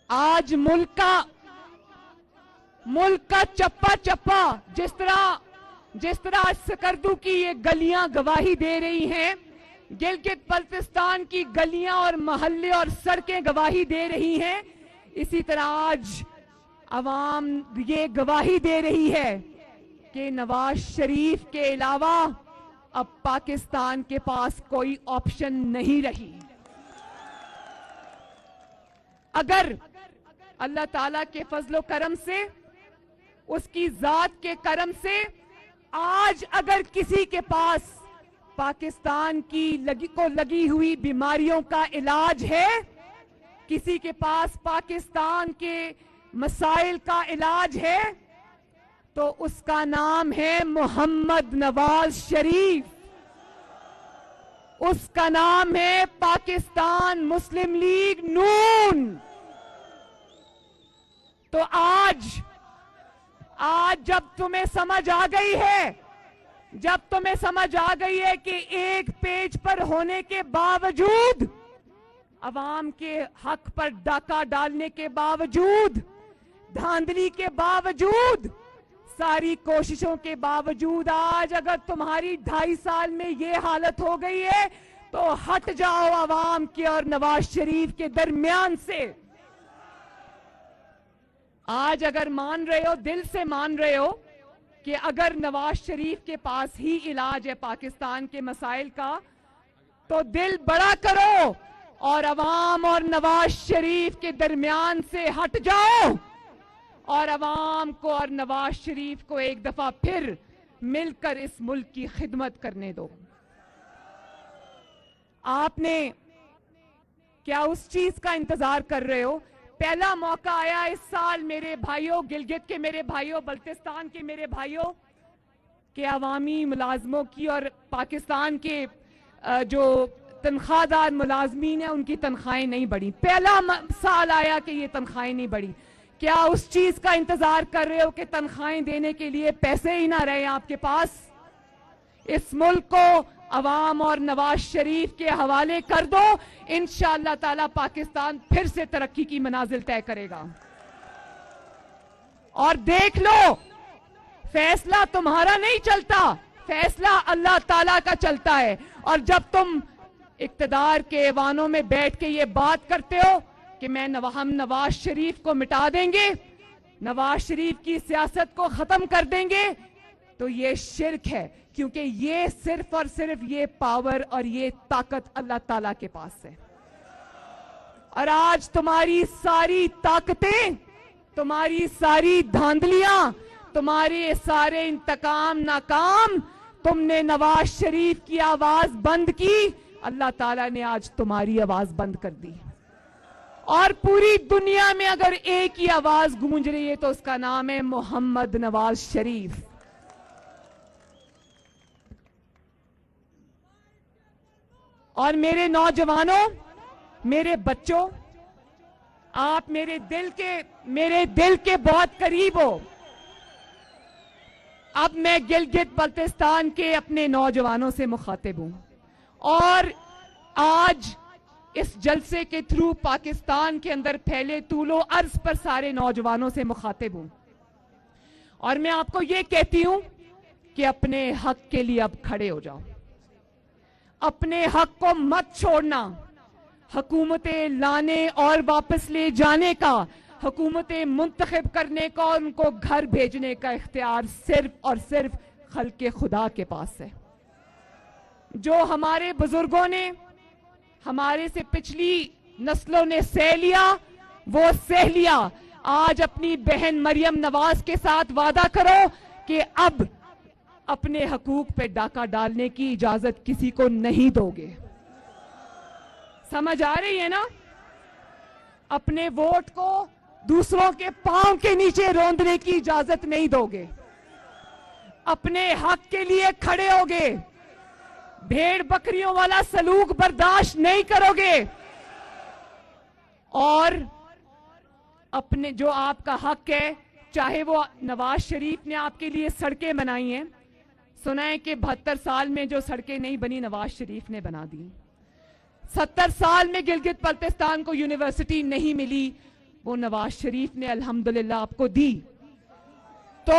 आज मुल्क का चप्पा चप्पा जिस तरह सकरदू की ये गलियां गवाही दे रही हैं, गिलगित बल्तिस्तान की गलियां और मोहल्ले और सड़कें गवाही दे रही हैं, इसी तरह आज अवाम ये गवाही दे रही है कि नवाज शरीफ के अलावा अब पाकिस्तान के पास कोई ऑप्शन नहीं रही। अगर अल्लाह ताला के फजलो करम से, उसकी जात के करम से आज अगर किसी के पास पाकिस्तान की लगी हुई बीमारियों का इलाज है, किसी के पास पाकिस्तान के मसाइल का इलाज है, तो उसका नाम है मोहम्मद नवाज शरीफ, उसका नाम है पाकिस्तान मुस्लिम लीग नून। तो आज जब तुम्हें समझ आ गई है, कि एक पेज पर होने के बावजूद, अवाम के हक पर डाका डालने के बावजूद, धांधली के बावजूद सारी कोशिशों के बावजूद आज अगर तुम्हारी 2.5 साल में ये हालत हो गई है तो हट जाओ आवाम के और नवाज शरीफ के दरमियान से। आज अगर मान रहे हो, दिल से मान रहे हो कि अगर नवाज शरीफ के पास ही इलाज है पाकिस्तान के मसाइल का, तो दिल बड़ा करो और अवाम और नवाज शरीफ के दरमियान से हट जाओ और अवाम को और नवाज शरीफ को एक दफा फिर मिलकर इस मुल्क की खिदमत करने दो। आपने क्या उस चीज का इंतजार कर रहे हो? पहला मौका आया इस साल मेरे भाइयों, गिलगित के मेरे भाइयों, बल्तिस्तान के मेरे भाइयों, के अवामी मुलाजमों की और पाकिस्तान के जो तनख्वाहदार मुलाजमीन है उनकी तनख्वाहें नहीं बढ़ी। पहला साल आया कि ये तनख्वाहें नहीं बढ़ी। क्या उस चीज का इंतजार कर रहे हो कि तनख्वाहें देने के लिए पैसे ही ना रहे आपके पास? इस मुल्क को अवाम और नवाज शरीफ के हवाले कर दो, इंशाअल्लाह ताला पाकिस्तान फिर से तरक्की की मनाजिल तय करेगा। और देख लो, फैसला तुम्हारा नहीं चलता, फैसला अल्लाह ताला का चलता है। और जब तुम इक्तदार के ऐवानों में बैठ के ये बात करते हो कि हम नवाज शरीफ को मिटा देंगे, नवाज शरीफ की सियासत को खत्म कर देंगे, तो ये शिर्क है, क्योंकि ये सिर्फ और सिर्फ ये पावर और ये ताकत अल्लाह ताला के पास है। और आज तुम्हारी सारी ताकतें, तुम्हारी सारी धांधलियां, तुम्हारे सारे इंतकाम नाकाम, तुमने नवाज शरीफ की आवाज बंद की, अल्लाह ताला ने आज तुम्हारी आवाज बंद कर दी। और पूरी दुनिया में अगर एक ही आवाज गूंज रही है तो उसका नाम है मोहम्मद नवाज शरीफ। और मेरे नौजवानों, मेरे बच्चों, आप मेरे दिल के बहुत करीब हो। अब मैं गिलगित बल्तिस्तान के अपने नौजवानों से मुखातिब हूं और आज इस जलसे के थ्रू पाकिस्तान के अंदर फैले तूलो अर्ज पर सारे नौजवानों से मुखातिब हूं। और मैं आपको ये कहती हूं कि अपने हक के लिए अब खड़े हो जाओ, अपने हक को मत छोड़ना। हुकूमतें लाने और वापस ले जाने का, हुकूमतें मुंतखब करने का और उनको घर भेजने का इख्तियार सिर्फ और सिर्फ खल्के खुदा के पास है। जो हमारे बुजुर्गों ने, हमारे से पिछली नस्लों ने सह लिया, वो सह लिया। आज अपनी बहन मरियम नवाज के साथ वादा करो कि अब अपने हकूक पे डाका डालने की इजाजत किसी को नहीं दोगे। समझ आ रही है ना? अपने वोट को दूसरों के पांव के नीचे रौंदने की इजाजत नहीं दोगे। अपने हक के लिए खड़े होगे। भेड़ बकरियों वाला सलूक बर्दाश्त नहीं करोगे। और अपने जो आपका हक है, चाहे वो नवाज शरीफ ने आपके लिए सड़कें बनाई हैं, सुना है कि 72 साल में जो सड़कें नहीं बनी नवाज शरीफ ने बना दी। 70 साल में गिलगित बल्तिस्तान को यूनिवर्सिटी नहीं मिली, वो नवाज शरीफ ने अल्हम्दुलिल्लाह आपको दी। तो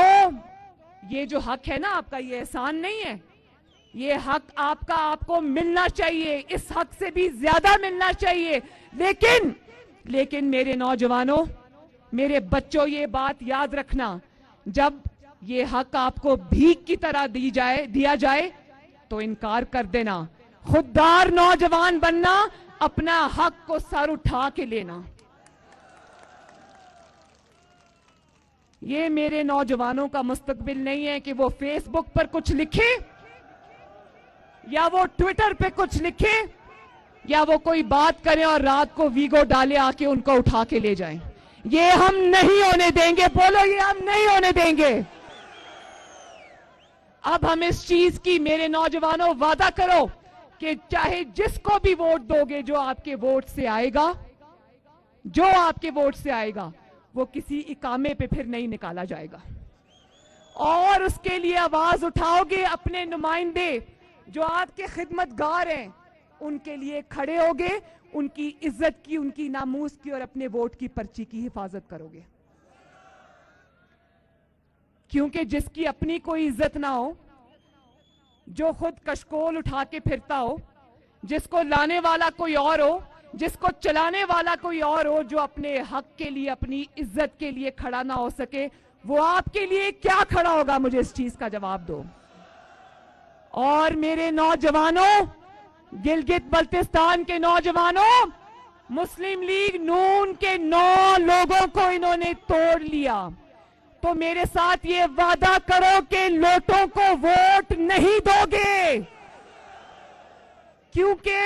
ये जो हक है ना आपका, ये एहसान नहीं है, ये हक आपका आपको मिलना चाहिए, इस हक से भी ज्यादा मिलना चाहिए। लेकिन मेरे नौजवानों, मेरे बच्चों, ये बात याद रखना, जब ये हक आपको भीख की तरह दिया जाए तो इनकार कर देना। खुददार नौजवान बनना, अपना हक को सर उठा के लेना। ये मेरे नौजवानों का मुस्तकबिल नहीं है कि वो फेसबुक पर कुछ लिखे या वो ट्विटर पे कुछ लिखे या वो कोई बात करें और रात को वीगो डाले आके उनको उठा के ले जाएं। ये हम नहीं होने देंगे। बोलो, ये हम नहीं होने देंगे। अब हम इस चीज की, मेरे नौजवानों, वादा करो कि चाहे जिसको भी वोट दोगे, जो आपके वोट से आएगा, वो किसी इकामे पे फिर नहीं निकाला जाएगा। और उसके लिए आवाज उठाओगे। अपने नुमाइंदे जो आपके खिदमतगार हैं, उनके लिए खड़े होगे, उनकी इज्जत की, उनकी नामूस की और अपने वोट की पर्ची की हिफाजत करोगे। क्योंकि जिसकी अपनी कोई इज्जत ना हो, जो खुद कशकोल उठा के फिरता हो, जिसको लाने वाला कोई और हो, जिसको चलाने वाला कोई और हो, जो अपने हक के लिए, अपनी इज्जत के लिए खड़ा ना हो सके, वो आपके लिए क्या खड़ा होगा? मुझे इस चीज का जवाब दो। और मेरे नौजवानों, गिलगित बल्तिस्तान के नौजवानों, मुस्लिम लीग नून के 9 लोगों को इन्होंने तोड़ लिया, तो मेरे साथ ये वादा करो कि लोटों को वोट नहीं दोगे, क्योंकि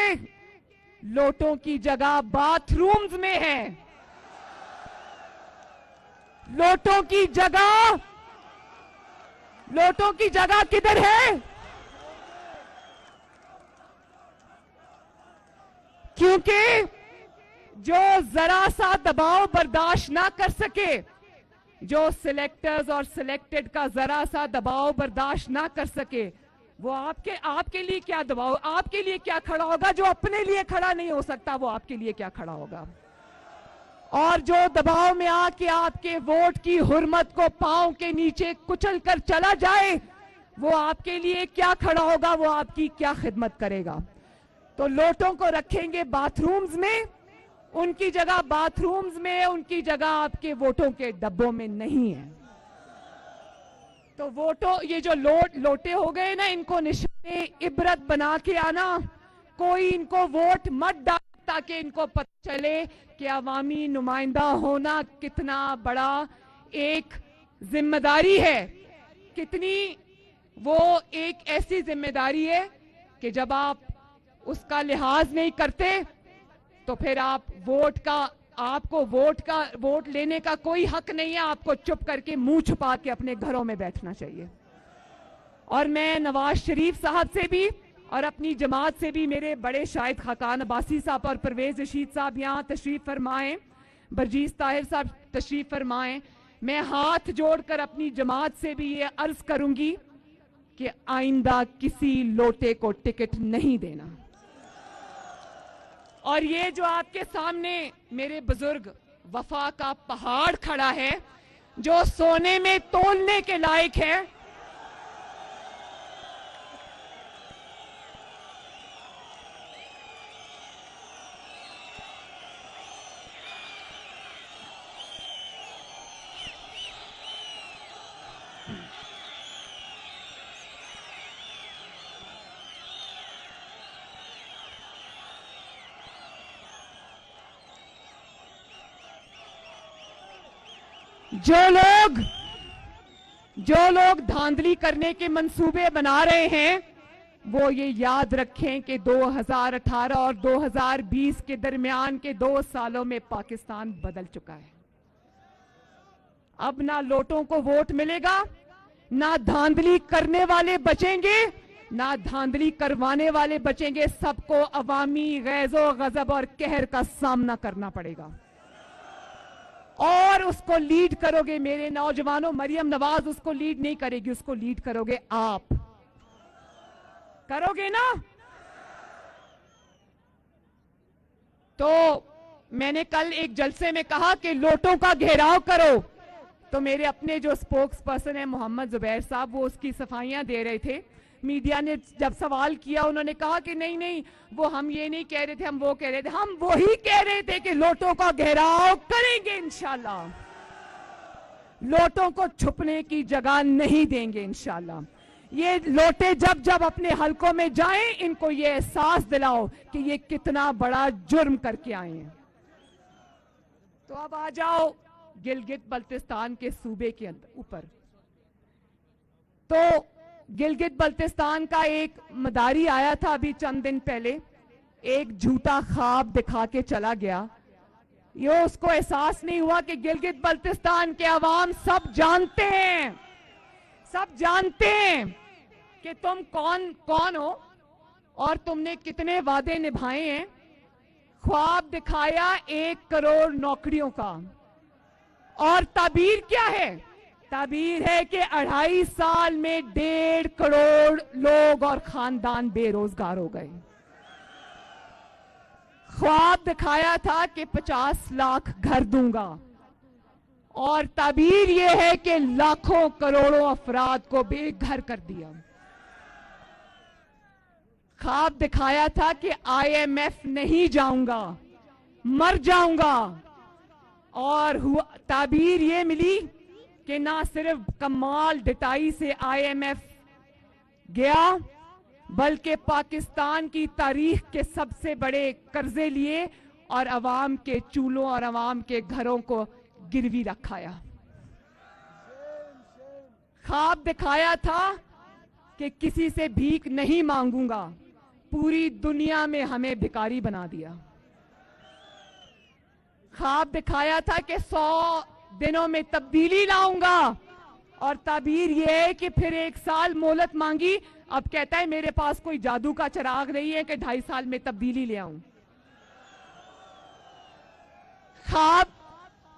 लोटों की जगह बाथरूम्स में है। लोटों की जगह किधर है? क्योंकि जो जरा सा दबाव बर्दाश्त ना कर सके, जो सिलेक्टर्स और सिलेक्टेड का जरा सा दबाव बर्दाश्त ना कर सके, वो आपके लिए क्या दबाव, आपके लिए क्या खड़ा होगा? जो अपने लिए खड़ा नहीं हो सकता, वो आपके लिए क्या खड़ा होगा? और जो दबाव में आके आपके वोट की हुर्मत को पांव के नीचे कुचल कर चला जाए, वो आपके लिए क्या खड़ा होगा? वो आपकी क्या खिदमत करेगा? तो लोटों को रखेंगे बाथरूम्स में, उनकी जगह बाथरूम्स में, उनकी जगह आपके वोटों के डब्बों में नहीं है। तो ये जो लोटे हो गए ना, इनको निशाने इबरत बना के आना। कोई इनको वोट मत डाल, ताकि इनको पता चले कि अवामी नुमाइंदा होना कितना बड़ा एक जिम्मेदारी है, कितनी वो एक ऐसी जिम्मेदारी है कि जब आप उसका लिहाज नहीं करते तो फिर आपको वोट लेने का कोई हक नहीं है। आपको चुप करके मुंह छुपा के अपने घरों में बैठना चाहिए। और मैं नवाज शरीफ साहब से भी और अपनी जमात से भी, मेरे बड़े शाहिद खाकान अब्बासी साहब और परवेज रशीद साहब यहाँ तशरीफ फरमाएं, बरजीज ताहिर साहब तशरीफ फरमाएं, मैं हाथ जोड़कर अपनी जमात से भी ये अर्ज करूंगी कि आइंदा किसी लोटे को टिकट नहीं देना। और ये जो आपके सामने मेरे बुजुर्ग वफा का पहाड़ खड़ा है, जो सोने में तोलने के लायक है, जो लोग धांधली करने के मंसूबे बना रहे हैं, वो ये याद रखें कि 2018 और 2020 के दरमियान के 2 सालों में पाकिस्तान बदल चुका है। अब ना लोटों को वोट मिलेगा, ना धांधली करने वाले बचेंगे, ना धांधली करवाने वाले बचेंगे। सबको अवामी गैज़ो गजब और कहर का सामना करना पड़ेगा। और उसको लीड करोगे मेरे नौजवानों, मरियम नवाज उसको लीड नहीं करेगी, उसको लीड करोगे आप। करोगे ना? तो मैंने कल एक जलसे में कहा कि लोटों का घेराव करो, तो मेरे अपने जो स्पोक्स पर्सन है मोहम्मद जुबैर साहब, वो उसकी सफाइयां दे रहे थे। मीडिया ने जब सवाल किया, उन्होंने कहा कि नहीं नहीं, वो हम ये नहीं कह रहे थे, हम वो कह रहे थे। हम वही कह रहे थे कि लोटों का घेराव करेंगे इंशाल्लाह, लोटों को छुपने की जगह नहीं देंगे इंशाल्लाह। ये लोटे जब जब अपने हलकों में जाएं, इनको ये एहसास दिलाओ कि ये कितना बड़ा जुर्म करके आए हैं। तो अब आ जाओ गिलगित बल्तिस्तान के सूबे के अंदर ऊपर। तो गिलगित बल्तिस्तान का एक मदारी आया था अभी चंद दिन पहले, एक झूठा ख्वाब दिखा के चला गया। ये उसको एहसास नहीं हुआ कि गिलगित बल्तिस्तान के अवाम सब जानते हैं, सब जानते हैं कि तुम कौन हो और तुमने कितने वादे निभाए हैं। ख्वाब दिखाया 1 करोड़ नौकरियों का, और ताबीर क्या है? ताबीर है कि 2.5 साल में 1.5 करोड़ लोग और खानदान बेरोजगार हो गए। ख्वाब दिखाया था कि 50 लाख घर दूंगा, और ताबीर ये है कि लाखों करोड़ों अफराद को बेघर कर दिया। ख्वाब दिखाया था कि IMF नहीं जाऊंगा, मर जाऊंगा, और हुआ ताबीर ये मिली कि ना सिर्फ कमाल डटाई से IMF गया, बल्कि पाकिस्तान की तारीख के सबसे बड़े कर्जे लिए और अवाम के चूल्हों और अवाम के घरों को गिरवी रखाया। ख्वाब दिखाया था कि किसी से भीख नहीं मांगूंगा, पूरी दुनिया में हमें भिखारी बना दिया। ख्वाब दिखाया था कि 100 दिनों में तब्दीली लाऊंगा, और ताबीर यह है कि फिर 1 साल मोहलत मांगी, अब कहता है मेरे पास कोई जादू का चिराग नहीं है कि 2.5 साल में तब्दीली ले आऊं। ख्वाब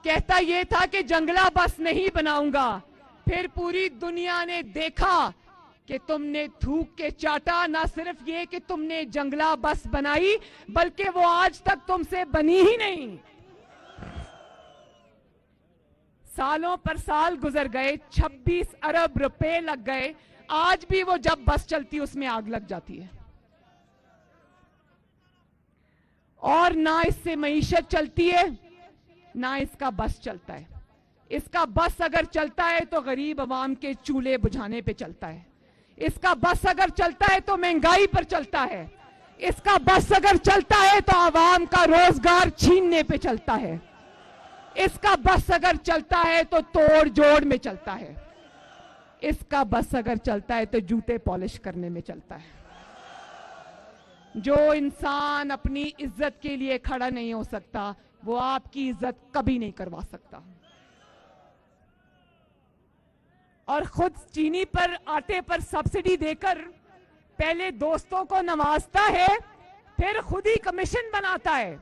कहता यह था कि जंगला बस नहीं बनाऊंगा, फिर पूरी दुनिया ने देखा कि तुमने थूक के चाटा, ना सिर्फ ये कि तुमने जंगला बस बनाई, बल्कि वो आज तक तुमसे बनी ही नहीं। सालों पर साल गुजर गए, 26 अरब रुपए लग गए, आज भी वो जब बस चलती उसमें आग लग जाती है। और ना इससे मईशत चलती है, ना इसका बस चलता है। इसका बस अगर चलता है तो गरीब अवाम के चूल्हे बुझाने पे चलता है। इसका बस अगर चलता है तो महंगाई पर चलता है। इसका बस अगर चलता है तो अवाम का रोजगार छीनने पे चलता है। इसका बस अगर चलता है तो तोड़ जोड़ में चलता है। इसका बस अगर चलता है तो जूते पॉलिश करने में चलता है। जो इंसान अपनी इज्जत के लिए खड़ा नहीं हो सकता, वो आपकी इज्जत कभी नहीं करवा सकता। और खुद चीनी पर, आटे पर सब्सिडी देकर पहले दोस्तों को नवाजता है, फिर खुद ही कमीशन बनाता है।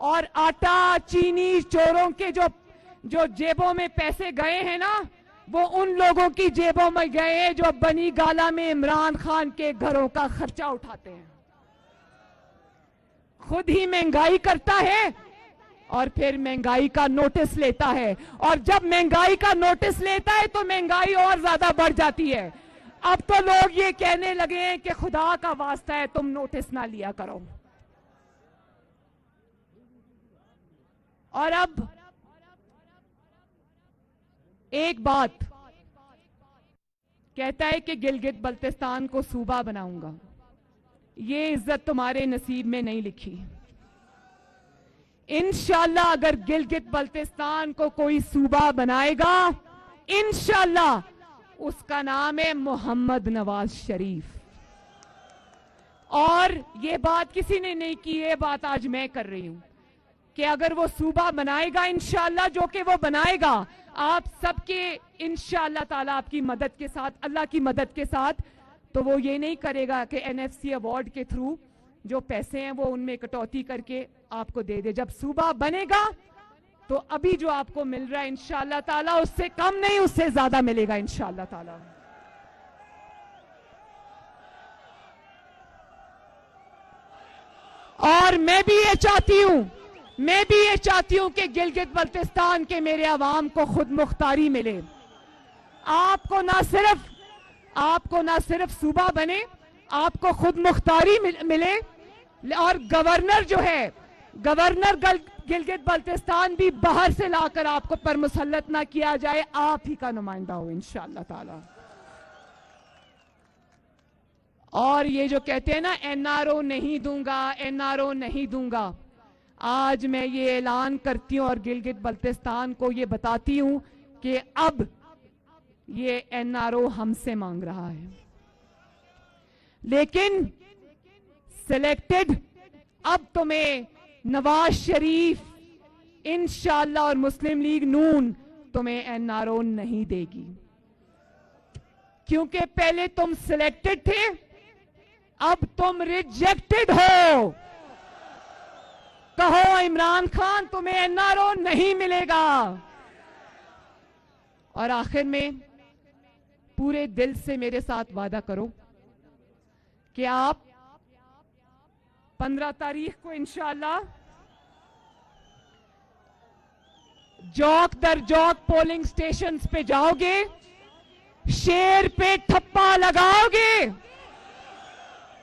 और आटा चीनी चोरों के जो जेबों में पैसे गए हैं ना, वो उन लोगों की जेबों में गए हैं जो बनी गाला में इमरान खान के घरों का खर्चा उठाते हैं। खुद ही महंगाई करता है और फिर महंगाई का नोटिस लेता है, और जब महंगाई का नोटिस लेता है तो महंगाई और ज्यादा बढ़ जाती है। अब तो लोग ये कहने लगे हैं कि खुदा का वास्ता है तुम नोटिस ना लिया करो। और अब एक बात कहता है कि गिलगित बल्तिस्तान को सूबा बनाऊंगा। ये इज्जत तुम्हारे नसीब में नहीं लिखी। इंशाल्लाह अगर गिलगित बल्तिस्तान को कोई सूबा बनाएगा, इंशाल्लाह उसका नाम है मोहम्मद नवाज शरीफ। और ये बात किसी ने नहीं की, ये बात आज मैं कर रही हूं कि अगर वो सूबा बनाएगा इंशाल्लाह, जो कि वो बनाएगा आप सबके इंशाल्लाह ताला आपकी मदद के साथ, अल्लाह की मदद के साथ, तो वो ये नहीं करेगा कि NFC अवार्ड के थ्रू जो पैसे हैं वो उनमें कटौती करके आपको दे दे। जब सूबा बनेगा तो अभी जो आपको मिल रहा है इंशाल्लाह ताला उससे कम नहीं, उससे ज्यादा मिलेगा इंशाल्लाह ताला। और मैं भी ये चाहती हूं कि गिलगित बल्तिस्तान के मेरे अवाम को खुद मुख्तारी मिले। आपको ना सिर्फ सूबा बने, आपको खुद मुख्तारी मिले। और गवर्नर जो है, गवर्नर गिलगित बल्तिस्तान भी बाहर से लाकर आपको पर मुसल्लत ना किया जाए, आप ही का नुमाइंदा हो इंशाअल्लाह ताला। और ये जो कहते हैं ना NRO नहीं दूंगा, NRO नहीं दूंगा, आज मैं ये ऐलान करती हूं और गिलगित बल्तिस्तान को ये बताती हूं कि अब ये NRO हमसे मांग रहा है, लेकिन सिलेक्टेड अब तुम्हें नवाज शरीफ इंशाअल्लाह और मुस्लिम लीग नून तुम्हें NRO नहीं देगी, क्योंकि पहले तुम सिलेक्टेड थे, अब तुम रिजेक्टेड हो। कहो इमरान खान तुम्हें NRO नहीं मिलेगा। और आखिर में पूरे दिल से मेरे साथ वादा करो कि आप 15 तारीख को इंशाअल्लाह जौक दर जौक पोलिंग स्टेशंस पे जाओगे, शेर पे ठप्पा लगाओगे।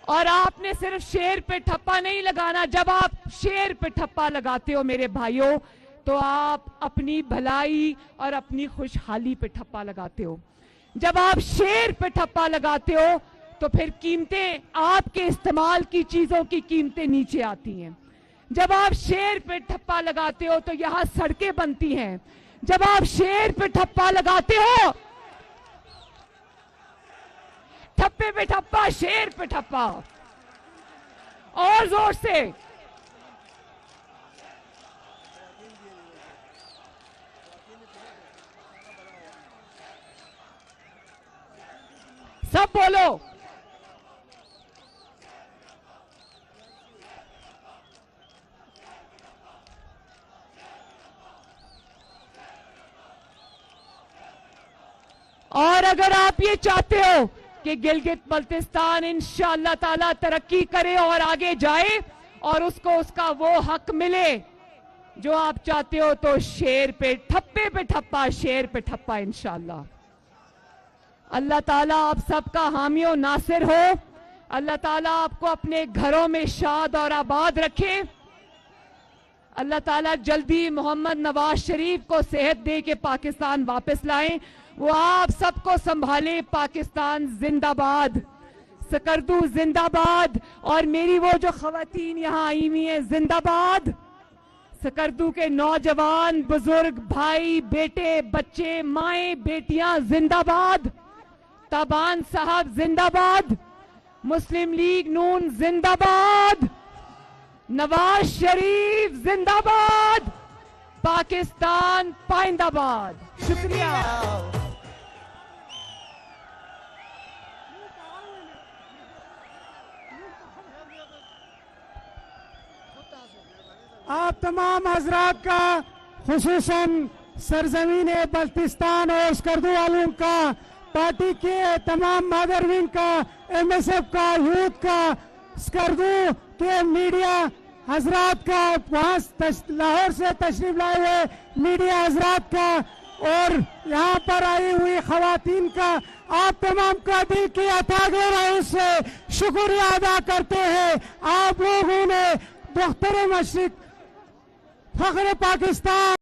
और आपने सिर्फ शेर पे ठप्पा नहीं लगाना, जब आप शेर पे ठप्पा लगाते हो मेरे भाइयों, तो आप अपनी भलाई और अपनी खुशहाली पे ठप्पा लगाते हो। जब आप शेर पे ठप्पा लगाते हो तो फिर कीमतें, आपके इस्तेमाल की चीजों की कीमतें नीचे आती हैं। जब आप शेर पे ठप्पा लगाते हो तो यहां सड़कें बनती हैं। जब आप शेर पे ठप्पा लगाते हो, ठप्पे पे ठप्पा, शेर पे ठप्पा, और जोर से। सब बोलो। और अगर आप ये चाहते हो कि गिलगित बल्तिस्तान इंशाअल्लाह ताला तरक्की करे और आगे जाए और उसको उसका वो हक मिले जो आप चाहते हो, तो शेर पे ठप्पे पे ठप्पा, शेर पे ठप्पा इंशाअल्लाह। अल्लाह ताला आप सबका हामी और नासिर हो। अल्लाह ताला आपको अपने घरों में शाद और आबाद रखे। अल्लाह ताला जल्दी मोहम्मद नवाज शरीफ को सेहत दे के पाकिस्तान वापस लाएं, वो आप सबको संभाले। पाकिस्तान जिंदाबाद, सकरदू जिंदाबाद, और मेरी वो जो खवातीन यहाँ आई हुई हैं जिंदाबाद। सकरदू के नौजवान, बुजुर्ग, भाई, बेटे, बच्चे, माएं, बेटियां जिंदाबाद। ताबान साहब जिंदाबाद। मुस्लिम लीग नून जिंदाबाद। नवाज शरीफ जिंदाबाद। पाकिस्तान पाइंदाबाद। शुक्रिया। आप तमाम हजरात का, खुसूसन सरजमीन बल्तिस्तान और स्कर्दू वालों का, पार्टी के तमाम मादरविन का, MSF का, यूथ का, स्कर्दू के मीडिया हजरात का, वहाँ लाहौर से तशरीफ लाए हुए मीडिया हजरात का, और यहाँ पर आई हुई खवातीन का, आप तमाम का दिल की अथाह गहराइयों से शुक्रिया अदा करते हैं। आप लोगों ने बख्तर मशरिक, फख्र पाकिस्तान